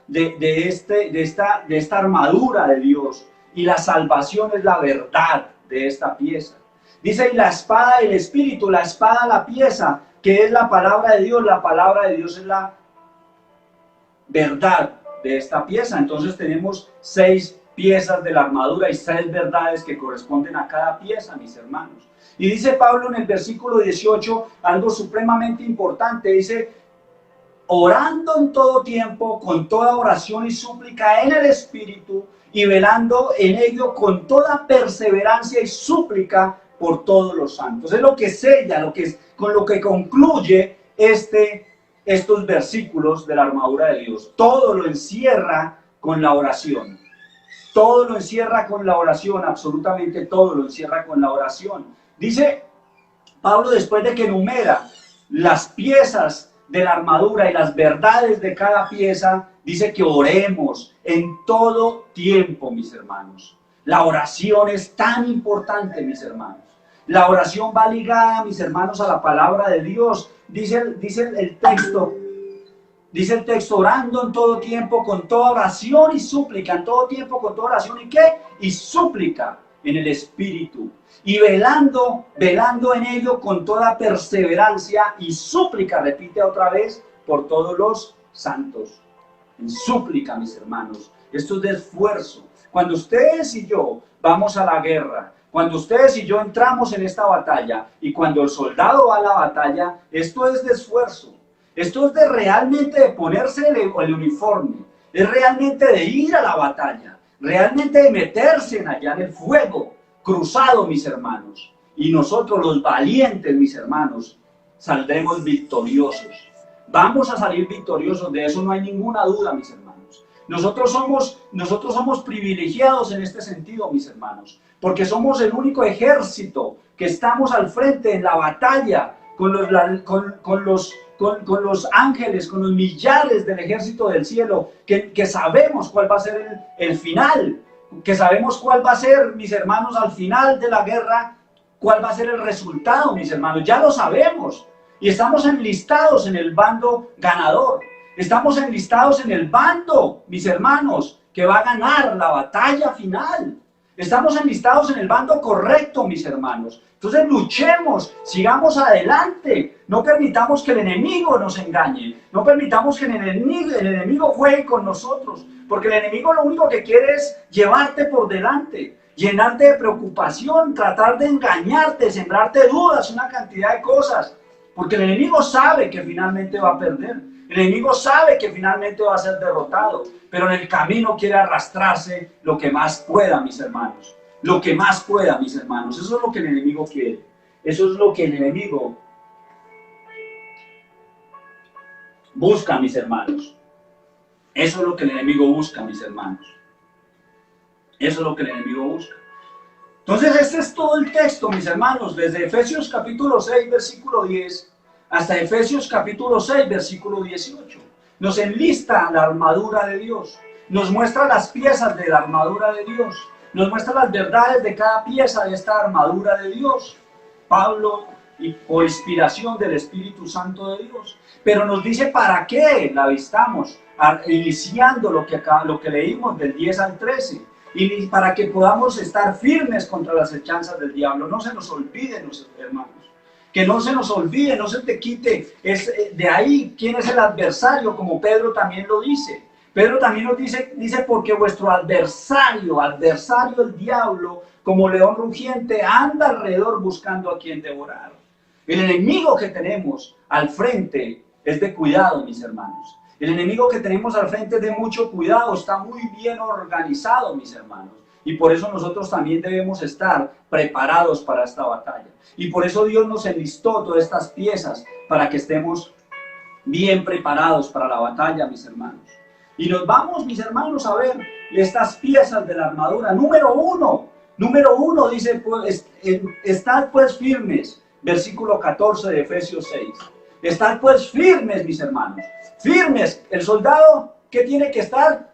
de esta armadura de Dios. Y la salvación es la verdad de esta pieza. Dice, y la espada del Espíritu, la espada, la pieza, que es la palabra de Dios. La palabra de Dios es la verdad de esta pieza. Entonces tenemos 6 piezas de la armadura y 6 verdades que corresponden a cada pieza, mis hermanos. Y dice Pablo en el versículo 18 algo supremamente importante. Dice, orando en todo tiempo, con toda oración y súplica en el Espíritu, y velando en ello con toda perseverancia y súplica por todos los santos. Es lo que sella, con lo que concluye estos versículos de la armadura de Dios. Todo lo encierra con la oración. Todo lo encierra con la oración, absolutamente todo lo encierra con la oración. Dice Pablo, después de que enumera las piezas de la armadura y las verdades de cada pieza, dice que oremos en todo tiempo, mis hermanos. La oración es tan importante, mis hermanos. La oración va ligada, mis hermanos, a la palabra de Dios. Dice el texto, orando en todo tiempo, con toda oración y súplica, en todo tiempo, con toda oración y ¿qué? Y súplica en el Espíritu. Y velando en ello con toda perseverancia y súplica, repite otra vez, por todos los santos. En súplica, mis hermanos. Esto es de esfuerzo. Cuando ustedes y yo vamos a la guerra, cuando ustedes y yo entramos en esta batalla, y cuando el soldado va a la batalla, esto es de esfuerzo. Esto es de realmente de ponerse el uniforme. Es realmente de ir a la batalla. Realmente de meterse allá en el fuego cruzado, mis hermanos. Y nosotros, los valientes, mis hermanos, saldremos victoriosos. Vamos a salir victoriosos, de eso no hay ninguna duda, mis hermanos. Nosotros somos privilegiados en este sentido, mis hermanos, porque somos el único ejército que estamos al frente en la batalla con los ángeles, con los millares del ejército del cielo, que sabemos cuál va a ser el final, que sabemos cuál va a ser, mis hermanos, al final de la guerra, cuál va a ser el resultado, mis hermanos. Ya lo sabemos. Y estamos enlistados en el bando ganador. Estamos enlistados en el bando, mis hermanos, que va a ganar la batalla final. Estamos enlistados en el bando correcto, mis hermanos. Entonces luchemos, sigamos adelante. No permitamos que el enemigo nos engañe. No permitamos que el enemigo juegue con nosotros. Porque el enemigo lo único que quiere es llevarte por delante, llenarte de preocupación, tratar de engañarte, sembrarte dudas, una cantidad de cosas. Porque el enemigo sabe que finalmente va a perder. El enemigo sabe que finalmente va a ser derrotado. Pero en el camino quiere arrastrarse lo que más pueda, mis hermanos. Lo que más pueda, mis hermanos. Eso es lo que el enemigo quiere. Eso es lo que el enemigo busca, mis hermanos. Eso es lo que el enemigo busca, mis hermanos. Eso es lo que el enemigo busca. Entonces, este es todo el texto, mis hermanos, desde Efesios capítulo 6, versículo 10, hasta Efesios capítulo 6, versículo 18. Nos enlista la armadura de Dios, nos muestra las piezas de la armadura de Dios, nos muestra las verdades de cada pieza de esta armadura de Dios. Pablo y por inspiración del Espíritu Santo de Dios. Pero nos dice para qué la vistamos, iniciando lo que leímos del 10 al 13, y para que podamos estar firmes contra las hechanzas del diablo. No se nos olviden, hermanos, que no se nos olvide, no se te quite de ahí quién es el adversario, como Pedro también lo dice. Pedro también nos dice porque vuestro adversario el diablo, como león rugiente, anda alrededor buscando a quien devorar. El enemigo que tenemos al frente es de cuidado, mis hermanos. El enemigo que tenemos al frente es de mucho cuidado, está muy bien organizado, mis hermanos. Y por eso nosotros también debemos estar preparados para esta batalla. Y por eso Dios nos enlistó todas estas piezas para que estemos bien preparados para la batalla, mis hermanos. Y nos vamos, mis hermanos, a ver estas piezas de la armadura. Número uno dice, pues, estad pues firmes, versículo 14 de Efesios 6. Estad pues firmes, mis hermanos, firmes. El soldado, ¿qué tiene que estar?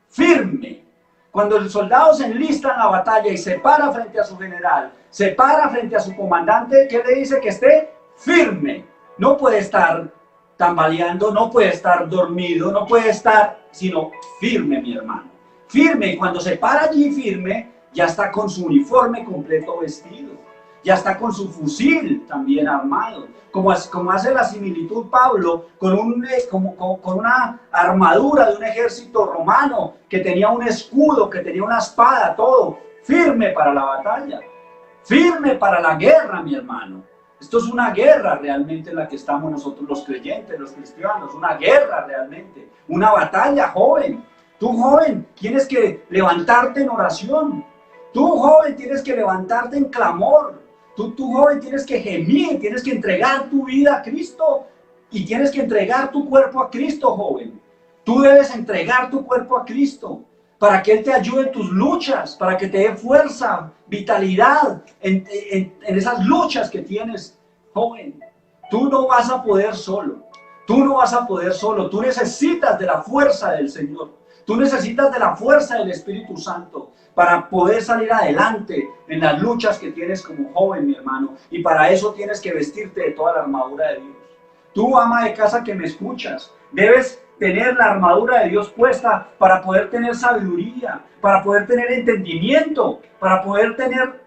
Firme. Cuando el soldado se enlista en la batalla y se para frente a su general, se para frente a su comandante, ¿qué le dice? Que esté firme. No puede estar tambaleando, no puede estar dormido, no puede estar, sino firme, mi hermano. Firme, y cuando se para allí firme, ya está con su uniforme completo vestido, ya está con su fusil también armado, como hace la similitud Pablo con una armadura de un ejército romano, que tenía un escudo, que tenía una espada, todo firme para la batalla, firme para la guerra, mi hermano. Esto es una guerra realmente en la que estamos nosotros los creyentes, los cristianos, una guerra realmente, una batalla, joven. Tú, joven, tienes que levantarte en oración. Tú, joven, tienes que levantarte en clamor. Tú, joven, tienes que gemir, tienes que entregar tu vida a Cristo y tienes que entregar tu cuerpo a Cristo, joven. Tú debes entregar tu cuerpo a Cristo para que Él te ayude en tus luchas, para que te dé fuerza, vitalidad en esas luchas que tienes, joven. Tú no vas a poder solo. Tú no vas a poder solo. Tú necesitas de la fuerza del Señor. Tú necesitas de la fuerza del Espíritu Santo para poder salir adelante en las luchas que tienes como joven, mi hermano. Y para eso tienes que vestirte de toda la armadura de Dios. Tú, ama de casa que me escuchas, debes tener la armadura de Dios puesta para poder tener sabiduría, para poder tener entendimiento, para poder tener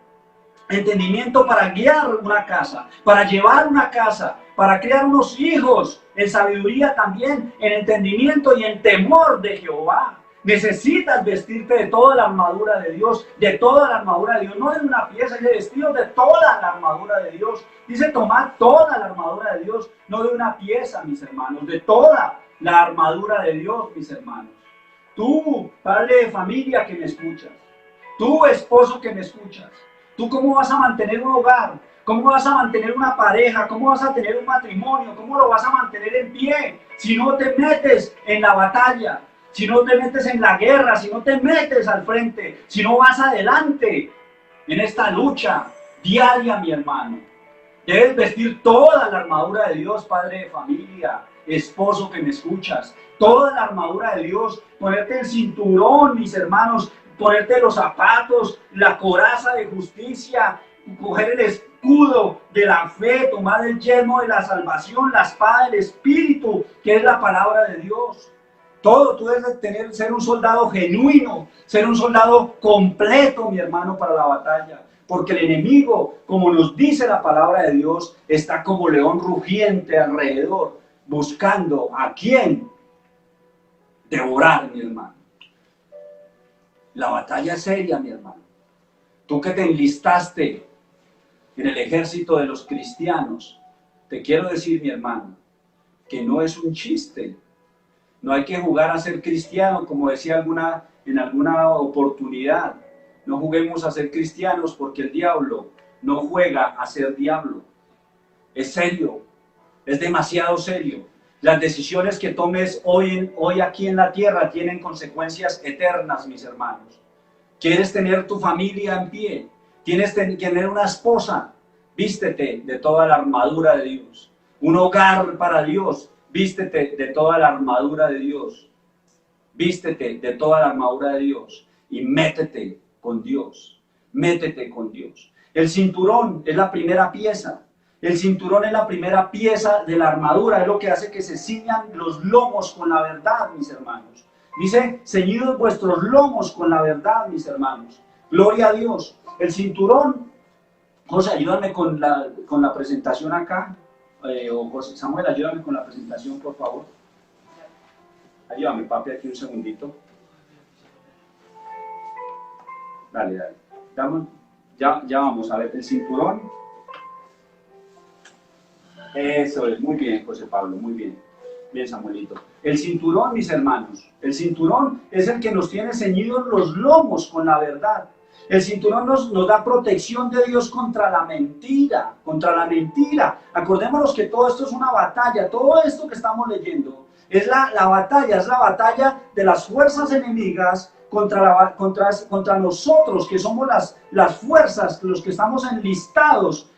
entendimiento para guiar una casa, para llevar una casa, para criar unos hijos en sabiduría también, en entendimiento y en temor de Jehová. Necesitas vestirte de toda la armadura de Dios, de toda la armadura de Dios, no de una pieza, de vestido de toda la armadura de Dios. Dice tomar toda la armadura de Dios, no de una pieza, mis hermanos, de toda la armadura de Dios, mis hermanos. Tú, padre de familia que me escuchas, tú, esposo que me escuchas, tú cómo vas a mantener un hogar, cómo vas a mantener una pareja, cómo vas a tener un matrimonio, cómo lo vas a mantener en pie si no te metes en la batalla, si no te metes en la guerra, si no te metes al frente, si no vas adelante en esta lucha diaria, mi hermano. Debes vestir toda la armadura de Dios, padre de familia, esposo que me escuchas, toda la armadura de Dios, ponerte el cinturón, mis hermanos, ponerte los zapatos, la coraza de justicia, coger el escudo de la fe, tomar el yelmo de la salvación, la espada del Espíritu, que es la palabra de Dios. Todo, tú debes ser un soldado genuino, ser un soldado completo, mi hermano, para la batalla. Porque el enemigo, como nos dice la palabra de Dios, está como león rugiente alrededor, buscando a quién devorar, mi hermano. La batalla es seria, mi hermano. Tú que te enlistaste en el ejército de los cristianos, te quiero decir, mi hermano, que no es un chiste. No hay que jugar a ser cristiano, como decía en alguna oportunidad. No juguemos a ser cristianos porque el diablo no juega a ser diablo. Es serio, es demasiado serio. Las decisiones que tomes hoy aquí en la tierra tienen consecuencias eternas, mis hermanos. ¿Quieres tener tu familia en pie? ¿Tienes que tener una esposa? Vístete de toda la armadura de Dios. Un hogar para Dios. Vístete de toda la armadura de Dios. Vístete de toda la armadura de Dios y métete con Dios. Métete con Dios. El cinturón es la primera pieza. El cinturón es la primera pieza de la armadura, es lo que hace que se ciñan los lomos con la verdad, mis hermanos. Dice, ceñidos vuestros lomos con la verdad, mis hermanos. Gloria a Dios. El cinturón, José, ayúdame con la presentación acá. O José Samuel, ayúdame con la presentación, por favor. Ayúdame, papi, aquí un segundito. Dale. Ya vamos a ver el cinturón. Eso es, muy bien, José Pablo, muy bien. Bien, Samuelito. El cinturón, mis hermanos, el cinturón es el que nos tiene ceñidos los lomos con la verdad. El cinturón nos da protección de Dios contra la mentira, Acordémonos que todo esto es una batalla, todo esto que estamos leyendo es la batalla de las fuerzas enemigas contra nosotros, que somos las fuerzas, los que estamos enlistados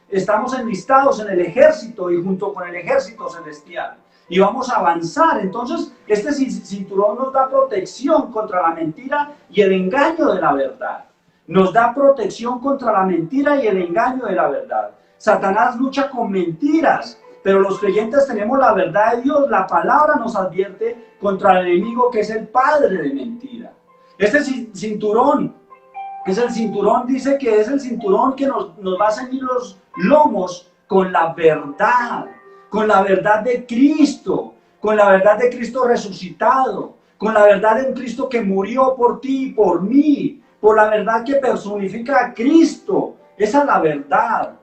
en el ejército y junto con el ejército celestial. Y vamos a avanzar. Entonces, este cinturón nos da protección contra la mentira y el engaño de la verdad. Nos da protección contra la mentira y el engaño de la verdad. Satanás lucha con mentiras, pero los creyentes tenemos la verdad de Dios. La palabra nos advierte contra el enemigo, que es el padre de mentira. Este cinturón dice que es el cinturón que nos va a ceñir los lomos con la verdad de Cristo, con la verdad de Cristo resucitado, con la verdad de un Cristo que murió por ti y por mí, por la verdad que personifica a Cristo. Esa es la verdad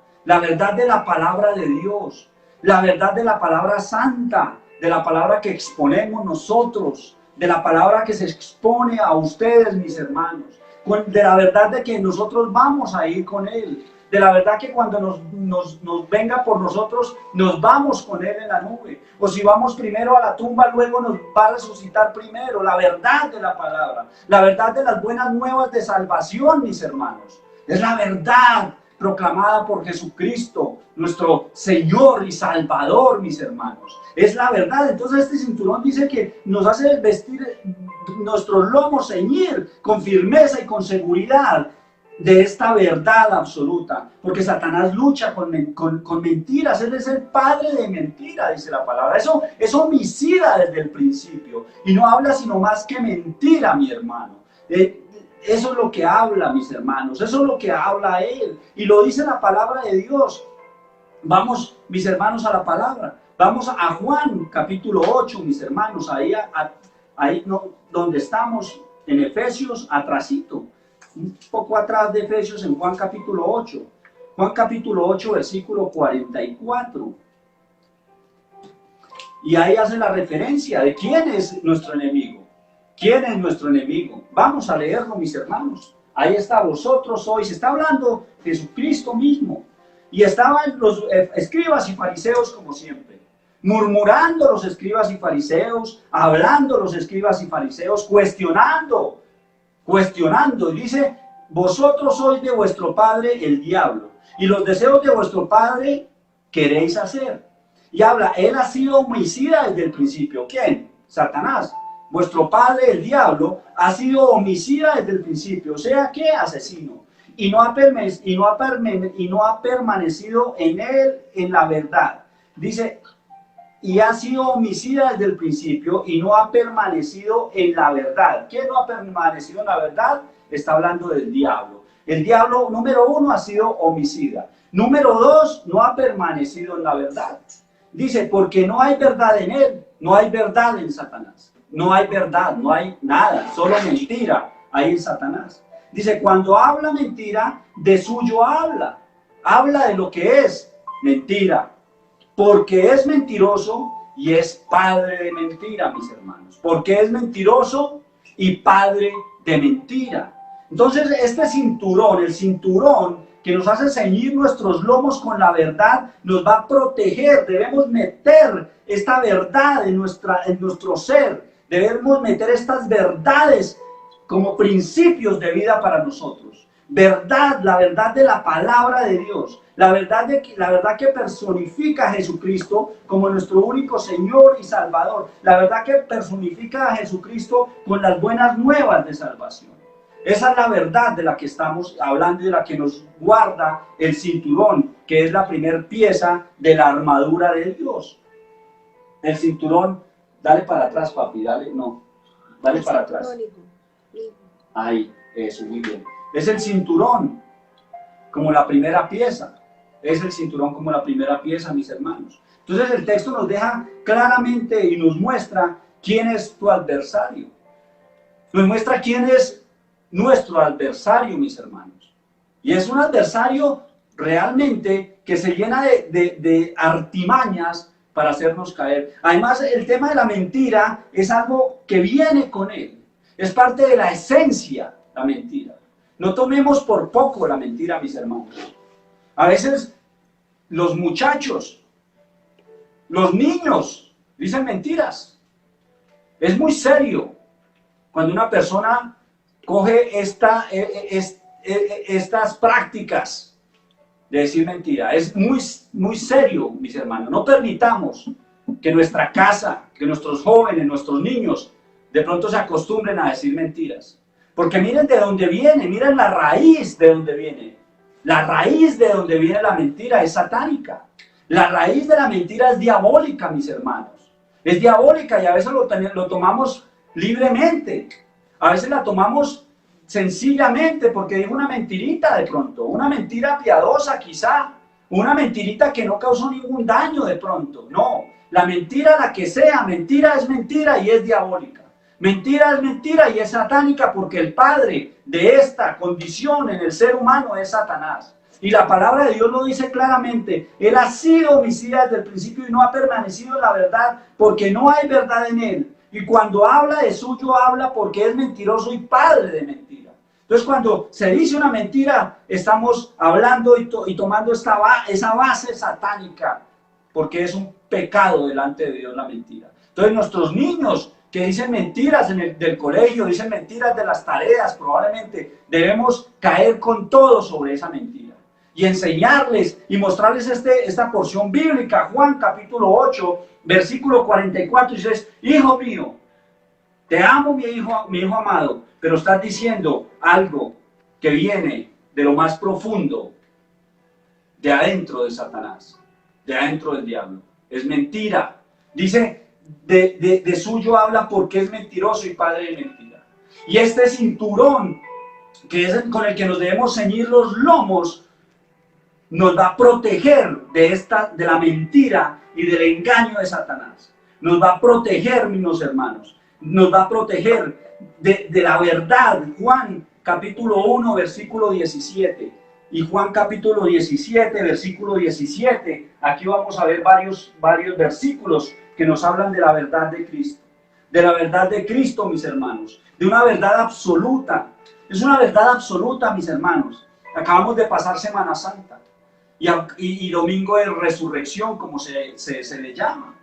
de la palabra de Dios, la verdad de la palabra santa, de la palabra que exponemos nosotros, de la palabra que se expone a ustedes, mis hermanos, de la verdad de que nosotros vamos a ir con Él, de la verdad que cuando nos venga por nosotros, nos vamos con Él en la nube. O si vamos primero a la tumba, luego nos va a resucitar primero. La verdad de la palabra, la verdad de las buenas nuevas de salvación, mis hermanos. Es la verdad proclamada por Jesucristo, nuestro Señor y Salvador, mis hermanos. Es la verdad. Entonces este cinturón dice que nos hace vestir nuestros lomos, ceñir con firmeza y con seguridad de esta verdad absoluta, porque Satanás lucha con mentiras. Él es el padre de mentira, dice la palabra. Eso es homicida desde el principio y no habla sino más que mentira, mi hermano. Eso es lo que habla, mis hermanos, eso es lo que habla él y lo dice la palabra de Dios. Vamos, mis hermanos, a la palabra. Vamos a Juan capítulo 8, mis hermanos, ahí no, donde estamos en Efesios, atrasito, un poco atrás de Efesios, en Juan capítulo 8. Juan capítulo 8, versículo 44. Y ahí hace la referencia de quién es nuestro enemigo. ¿Quién es nuestro enemigo? Vamos a leerlo, mis hermanos. Ahí está, vosotros sois. Está hablando Jesucristo mismo. Y estaban los escribas y fariseos como siempre. Murmurando los escribas y fariseos, hablando los escribas y fariseos, cuestionando. Y dice, vosotros sois de vuestro padre el diablo, y los deseos de vuestro padre queréis hacer. Y habla, él ha sido homicida desde el principio. ¿Quién? Satanás. Vuestro padre el diablo ha sido homicida desde el principio, o sea que asesino. Y no ha permanecido en él en la verdad. Dice, y ha sido homicida desde el principio y no ha permanecido en la verdad. ¿Quién no ha permanecido en la verdad? Está hablando del diablo. El diablo, número 1, ha sido homicida. Número 2, no ha permanecido en la verdad. Dice, porque no hay verdad en él, no hay verdad en Satanás. No hay verdad, no hay nada, solo mentira hay en Satanás. Dice, cuando habla mentira, de suyo habla. Habla de lo que es mentira. Porque es mentiroso y es padre de mentira, mis hermanos. Porque es mentiroso y padre de mentira. Entonces, este cinturón, el cinturón que nos hace ceñir nuestros lomos con la verdad, nos va a proteger. Debemos meter esta verdad en nuestro ser. Debemos meter estas verdades como principios de vida para nosotros. Verdad, la verdad de la palabra de Dios. La verdad que personifica a Jesucristo como nuestro único Señor y Salvador. La verdad que personifica a Jesucristo con las buenas nuevas de salvación. Esa es la verdad de la que estamos hablando y de la que nos guarda el cinturón que es la primera pieza de la armadura de Dios. El cinturón, dale para atrás, papi, dale, no, dale para atrás. Ahí, eso, muy bien. Es el cinturón como la primera pieza. Es el cinturón como la primera pieza, mis hermanos. Entonces el texto nos deja claramente y nos muestra quién es tu adversario. Nos muestra quién es nuestro adversario, mis hermanos. Y es un adversario realmente que se llena de artimañas para hacernos caer. Además, el tema de la mentira es algo que viene con él. Es parte de la esencia, la mentira. No tomemos por poco la mentira, mis hermanos. A veces los muchachos, los niños, dicen mentiras. Es muy serio cuando una persona coge estas prácticas de decir mentira. Es muy serio, mis hermanos. No permitamos que nuestra casa, que nuestros jóvenes, nuestros niños, de pronto se acostumbren a decir mentiras. Porque miren de dónde viene, miren la raíz de dónde viene. La raíz de donde viene la mentira es satánica. La raíz de la mentira es diabólica, mis hermanos. Es diabólica y a veces lo tomamos libremente. A veces la tomamos sencillamente porque dijo una mentirita de pronto. Una mentira piadosa quizá. Una mentirita que no causó ningún daño de pronto. No, la mentira, la que sea, mentira es mentira y es diabólica. Mentira es mentira y es satánica porque el padre de esta condición en el ser humano es Satanás. Y la palabra de Dios lo dice claramente. Él ha sido homicida desde el principio y no ha permanecido en la verdad porque no hay verdad en él. Y cuando habla de suyo, habla porque es mentiroso y padre de mentira. Entonces, cuando se dice una mentira, estamos hablando y tomando esa base satánica porque es un pecado delante de Dios la mentira. Entonces, nuestros niños que dicen mentiras del colegio, dicen mentiras de las tareas, probablemente debemos caer con todo sobre esa mentira y enseñarles y mostrarles esta porción bíblica. Juan capítulo 8, versículo 44, dice: hijo mío, te amo, mi hijo amado, pero estás diciendo algo que viene de lo más profundo, de adentro de Satanás, de adentro del diablo. Es mentira. Dice, de suyo habla porque es mentiroso y padre de mentira. Y este cinturón, que es con el que nos debemos ceñir los lomos, nos va a proteger de la mentira y del engaño de Satanás. Nos va a proteger, mis hermanos. Nos va a proteger de la verdad. Juan capítulo 1, versículo 17. Y Juan capítulo 17, versículo 17. Aquí vamos a ver varios versículos que nos hablan de la verdad de Cristo. De la verdad de Cristo, mis hermanos. De una verdad absoluta. Es una verdad absoluta, mis hermanos. Acabamos de pasar Semana Santa. Y domingo de resurrección, como se le llama.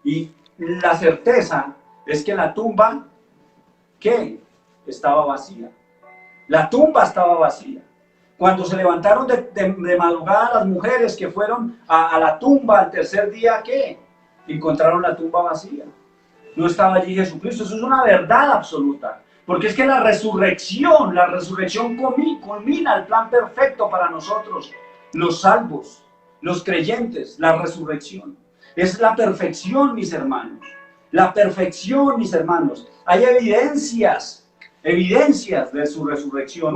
Y la certeza es que la tumba, ¿qué? Estaba vacía. La tumba estaba vacía. Cuando se levantaron de madrugada las mujeres que fueron a la tumba al tercer día, ¿qué? Encontraron la tumba vacía. No estaba allí Jesucristo. Eso es una verdad absoluta. Porque es que la resurrección culmina el plan perfecto para nosotros, los salvos, los creyentes, la resurrección. Es la perfección, mis hermanos. La perfección, mis hermanos. Hay evidencias de su resurrección.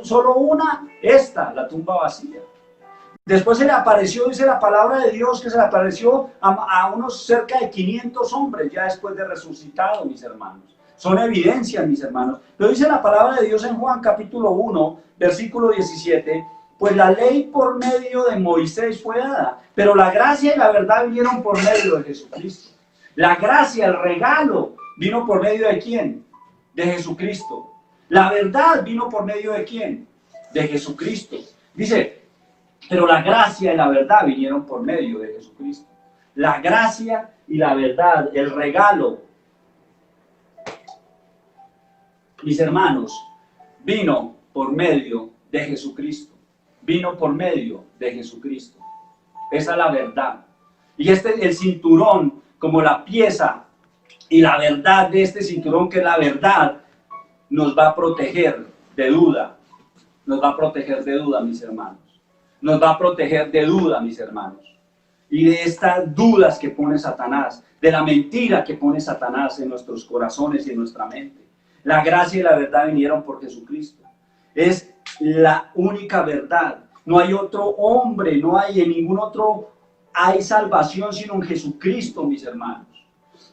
Solo una, la tumba vacía. Después se le apareció, dice la palabra de Dios, que se le apareció a unos cerca de 500 hombres, ya después de resucitado, mis hermanos. Son evidencias, mis hermanos. Lo dice la palabra de Dios en Juan capítulo 1, versículo 17. Pues la ley por medio de Moisés fue dada, pero la gracia y la verdad vinieron por medio de Jesucristo. La gracia, el regalo, vino por medio de ¿quién? De Jesucristo. La verdad vino por medio de ¿quién? De Jesucristo. Dice, pero la gracia y la verdad vinieron por medio de Jesucristo. La gracia y la verdad, el regalo, mis hermanos, vino por medio de Jesucristo. Vino por medio de Jesucristo. Esa es la verdad. Y el cinturón, como la pieza y la verdad de este cinturón, que es la verdad, nos va a proteger de duda. Nos va a proteger de duda, mis hermanos. Nos va a proteger de duda, mis hermanos. Y de estas dudas que pone Satanás, de la mentira que pone Satanás en nuestros corazones y en nuestra mente. La gracia y la verdad vinieron por Jesucristo. Es la única verdad. No hay otro hombre, no hay en ningún otro, hay salvación sino en Jesucristo, mis hermanos.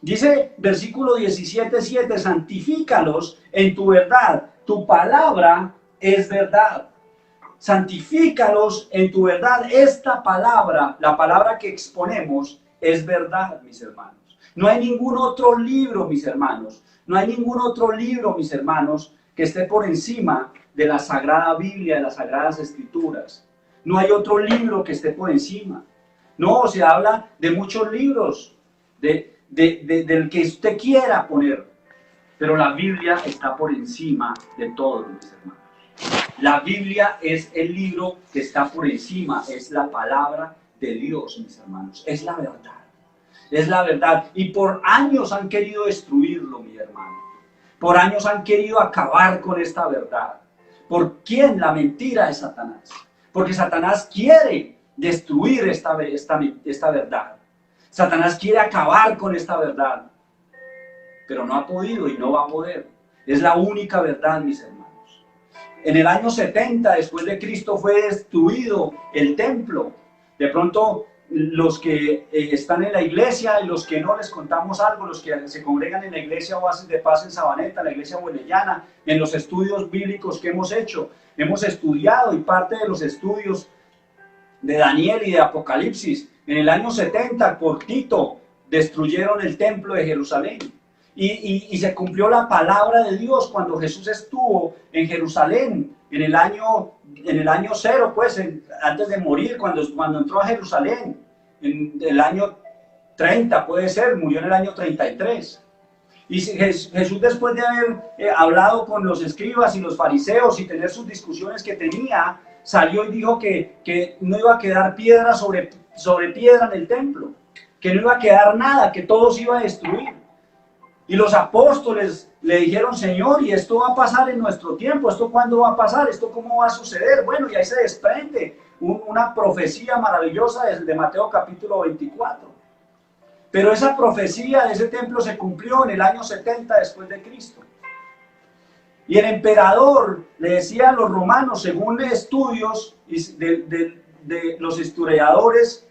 Dice versículo 17:7, santifícalos en tu verdad, tu palabra es verdad. Santifícalos en tu verdad. Esta palabra, la palabra que exponemos, es verdad, mis hermanos. No hay ningún otro libro, mis hermanos. No hay ningún otro libro, mis hermanos, que esté por encima de la Sagrada Biblia, de las Sagradas Escrituras. No hay otro libro que esté por encima. No, se habla de muchos libros, del que usted quiera poner. Pero la Biblia está por encima de todo, mis hermanos. La Biblia es el libro que está por encima, es la palabra de Dios, mis hermanos. Es la verdad. Es la verdad. Y por años han querido destruirlo, mi hermano. Por años han querido acabar con esta verdad. ¿Por quién? La mentira de Satanás. Porque Satanás quiere destruir esta verdad. Satanás quiere acabar con esta verdad. Pero no ha podido y no va a poder. Es la única verdad, mis hermanos. En el año 70 después de Cristo fue destruido el templo. De pronto los que están en la iglesia y los que no, les contamos algo, los que se congregan en la iglesia Oasis de Paz en Sabaneta, la iglesia huelellana, en los estudios bíblicos que hemos hecho, hemos estudiado, y parte de los estudios de Daniel y de Apocalipsis, en el año 70 por Tito destruyeron el templo de Jerusalén. Y se cumplió la palabra de Dios cuando Jesús estuvo en Jerusalén, en el año 0, pues, antes de morir, cuando entró a Jerusalén, en el año 30, puede ser, murió en el año 33. Y Jesús, después de haber hablado con los escribas y los fariseos y tener sus discusiones que tenía, salió y dijo que no iba a quedar piedra sobre piedra en el templo, que no iba a quedar nada, que todo se iba a destruir. Y los apóstoles le dijeron, Señor, ¿y esto va a pasar en nuestro tiempo? ¿Esto cuándo va a pasar? ¿Esto cómo va a suceder? Bueno, y ahí se desprende una profecía maravillosa de Mateo capítulo 24. Pero esa profecía de ese templo se cumplió en el año 70 después de Cristo. Y el emperador le decía a los romanos, según estudios de los historiadores,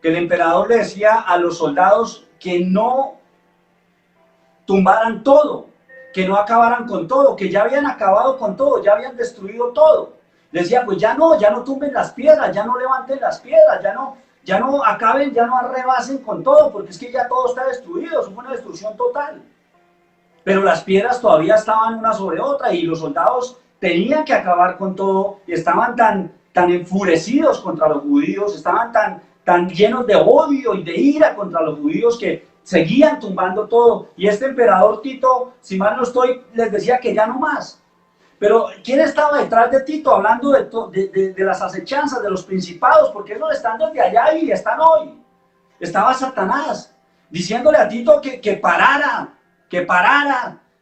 que el emperador le decía a los soldados que no tumbaran todo, que no acabaran con todo, que ya habían acabado con todo, ya habían destruido todo. Le decía, pues ya no tumben las piedras, ya no levanten las piedras, ya no acaben, ya no arrebasen con todo, porque es que ya todo está destruido, es una destrucción total. Pero las piedras todavía estaban una sobre otra y los soldados tenían que acabar con todo y estaban tan enfurecidos contra los judíos, estaban tan llenos de odio y de ira contra los judíos que seguían tumbando todo. Y este emperador Tito, si mal no estoy, les decía que ya no más. Pero ¿quién estaba detrás de Tito hablando de las acechanzas, de los principados? Porque ellos están desde allá y están hoy. Estaba Satanás diciéndole a Tito que parara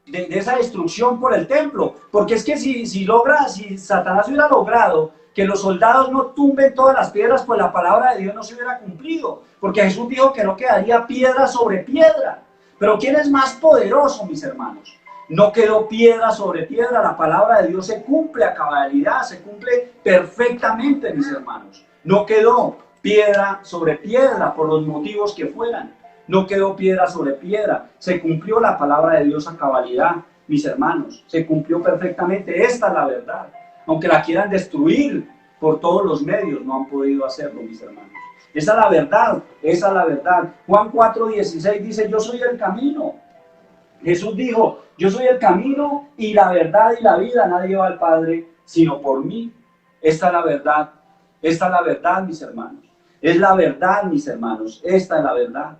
de esa destrucción por el templo. Porque es que si Satanás hubiera logrado que los soldados no tumben todas las piedras, pues la palabra de Dios no se hubiera cumplido. Porque Jesús dijo que no quedaría piedra sobre piedra. Pero ¿quién es más poderoso, mis hermanos? No quedó piedra sobre piedra, la palabra de Dios se cumple a cabalidad, se cumple perfectamente, mis hermanos. No quedó piedra sobre piedra por los motivos que fueran. No quedó piedra sobre piedra, se cumplió la palabra de Dios a cabalidad, mis hermanos. Se cumplió perfectamente, esta es la verdad. Aunque la quieran destruir por todos los medios, no han podido hacerlo, mis hermanos. Esa es la verdad, esa es la verdad. Juan 4:16 dice, yo soy el camino. Jesús dijo, yo soy el camino y la verdad y la vida, nadie va al Padre sino por mí. Esta es la verdad, esta es la verdad, mis hermanos. Es la verdad, mis hermanos, esta es la verdad.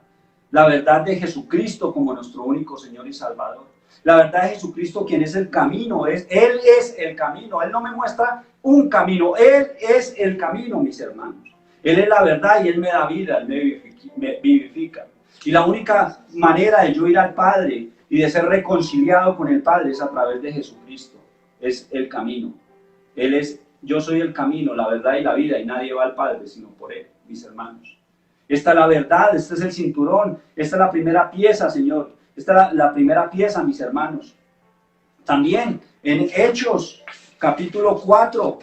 La verdad de Jesucristo como nuestro único Señor y Salvador. La verdad de Jesucristo, quien es el camino, Él es el camino. Él no me muestra un camino, Él es el camino, mis hermanos. Él es la verdad y Él me da vida, Él me vivifica. Y la única manera de yo ir al Padre y de ser reconciliado con el Padre es a través de Jesucristo. Es el camino. Él es yo soy el camino, la verdad y la vida, y nadie va al Padre sino por Él, mis hermanos. Esta es la verdad, este es el cinturón, esta es la primera pieza, Señor. Esta es la primera pieza, mis hermanos. También en Hechos, capítulo 4.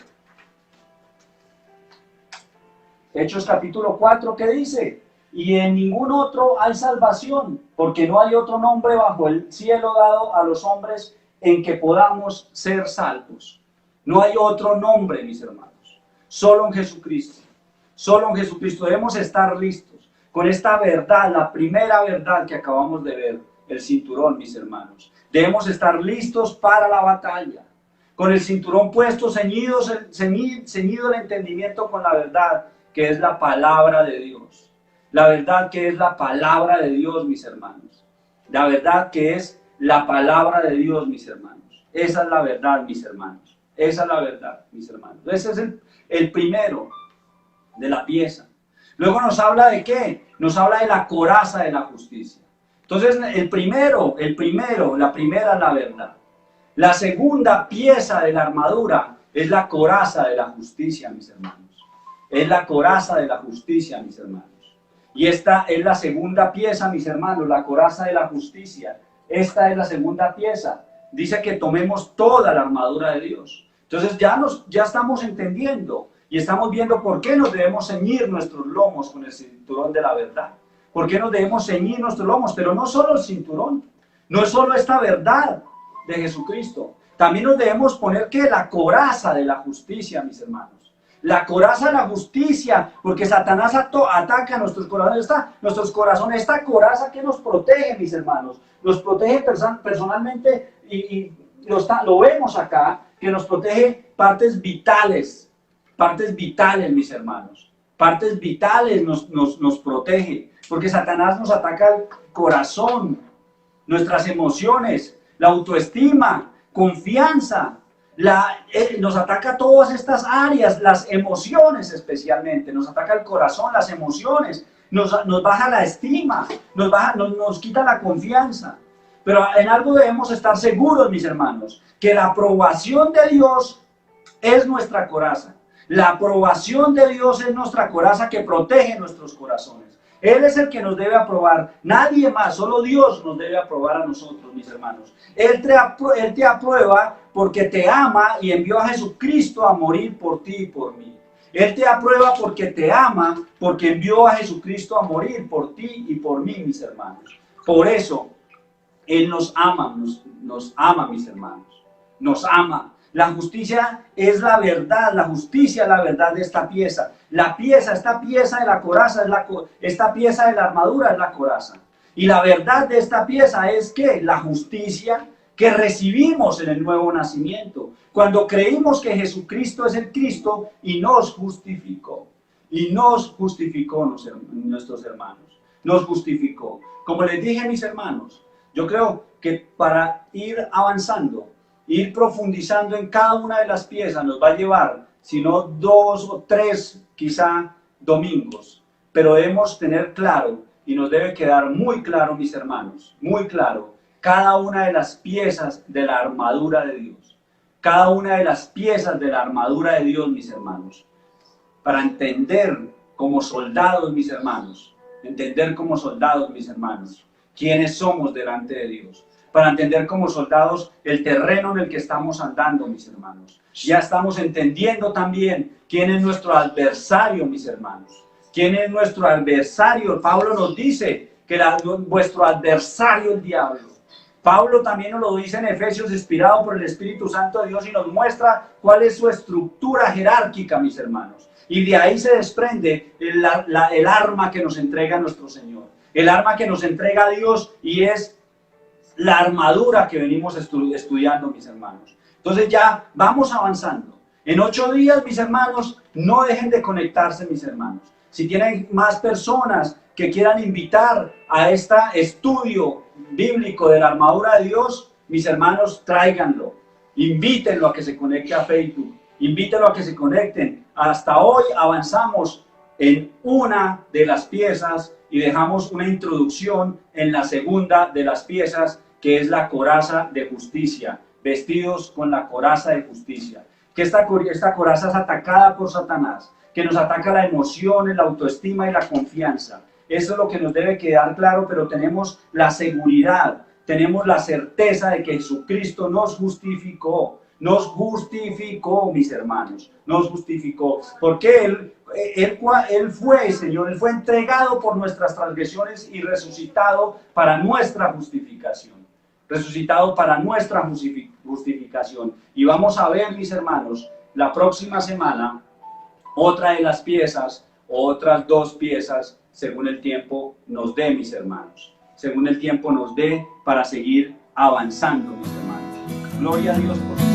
Hechos capítulo 4, ¿qué dice? Y en ningún otro hay salvación, porque no hay otro nombre bajo el cielo dado a los hombres en que podamos ser salvos. No hay otro nombre, mis hermanos. Solo en Jesucristo. Solo en Jesucristo. Debemos estar listos con esta verdad, la primera verdad que acabamos de ver, el cinturón, mis hermanos. Debemos estar listos para la batalla. Con el cinturón puesto, ceñido el entendimiento con la verdad, que es la palabra de Dios. La verdad que es la palabra de Dios, mis hermanos. La verdad que es la palabra de Dios, mis hermanos. Esa es la verdad, mis hermanos. Esa es la verdad, mis hermanos. Ese es el primero de la pieza. Luego nos habla de ¿qué? Nos habla de la coraza de la justicia. Entonces, la primera es la verdad. La segunda pieza de la armadura es la coraza de la justicia, mis hermanos. Es la coraza de la justicia, mis hermanos. Y esta es la segunda pieza, mis hermanos, la coraza de la justicia. Esta es la segunda pieza. Dice que tomemos toda la armadura de Dios. Entonces ya estamos entendiendo y estamos viendo por qué nos debemos ceñir nuestros lomos con el cinturón de la verdad. ¿Por qué nos debemos ceñir nuestros lomos? Pero no solo el cinturón, no es solo esta verdad de Jesucristo. También nos debemos poner ¿qué? La coraza de la justicia, mis hermanos. La coraza de la justicia, porque Satanás ataca nuestros corazones. Esta coraza que nos protege, mis hermanos, nos protege personalmente y lo vemos acá, que nos protege partes vitales, mis hermanos. Partes vitales nos protege, porque Satanás nos ataca el corazón, nuestras emociones, la autoestima, confianza. Nos ataca todas estas áreas, las emociones especialmente, nos ataca el corazón, las emociones, nos baja la estima, nos quita la confianza. Pero en algo debemos estar seguros, mis hermanos, que la aprobación de Dios es nuestra coraza. La aprobación de Dios es nuestra coraza que protege nuestros corazones. Él es el que nos debe aprobar, nadie más, solo Dios nos debe aprobar a nosotros, mis hermanos. Él te aprueba porque te ama y envió a Jesucristo a morir por ti y por mí. Él te aprueba porque te ama, porque envió a Jesucristo a morir por ti y por mí, mis hermanos. Por eso, Él nos ama, mis hermanos. Nos ama. La justicia es la verdad, la justicia es la verdad de esta pieza. Esta pieza de la coraza, esta pieza de la armadura es la coraza. Y la verdad de esta pieza es que la justicia que recibimos en el nuevo nacimiento, cuando creímos que Jesucristo es el Cristo y nos justificó. Y nos justificó nuestros hermanos. Nos justificó. Como les dije, mis hermanos, yo creo que para ir avanzando, ir profundizando en cada una de las piezas nos va a llevar, si no 2 o 3 quizá domingos, pero debemos tener claro y nos debe quedar muy claro, mis hermanos, muy claro, cada una de las piezas de la armadura de Dios, cada una de las piezas de la armadura de Dios, mis hermanos, para entender como soldados, mis hermanos, quiénes somos delante de Dios. Para entender como soldados el terreno en el que estamos andando, mis hermanos. Ya estamos entendiendo también quién es nuestro adversario, mis hermanos. ¿Quién es nuestro adversario? Pablo nos dice que vuestro adversario el diablo. Pablo también nos lo dice en Efesios, inspirado por el Espíritu Santo de Dios, y nos muestra cuál es su estructura jerárquica, mis hermanos. Y de ahí se desprende el arma que nos entrega nuestro Señor. El arma que nos entrega Dios, y es la armadura que venimos estudiando, mis hermanos. Entonces ya vamos avanzando. En 8 días, mis hermanos, no dejen de conectarse, mis hermanos. Si tienen más personas que quieran invitar a este estudio bíblico de la armadura de Dios, mis hermanos, tráiganlo. Invítenlo a que se conecte a Facebook. Invítenlo a que se conecten. Hasta hoy avanzamos en una de las piezas y dejamos una introducción en la segunda de las piezas, que es la coraza de justicia, vestidos con la coraza de justicia. que esta coraza es atacada por Satanás, que nos ataca la emoción, la autoestima y la confianza. Eso es lo que nos debe quedar claro, pero tenemos la seguridad, tenemos la certeza de que Jesucristo nos justificó, mis hermanos, nos justificó, porque Él fue, Señor, Él fue entregado por nuestras transgresiones y resucitado para nuestra justificación, Y vamos a ver, mis hermanos, la próxima semana, otra de las piezas, otras 2 piezas, según el tiempo nos dé, mis hermanos, según el tiempo nos dé para seguir avanzando, mis hermanos. Gloria a Dios por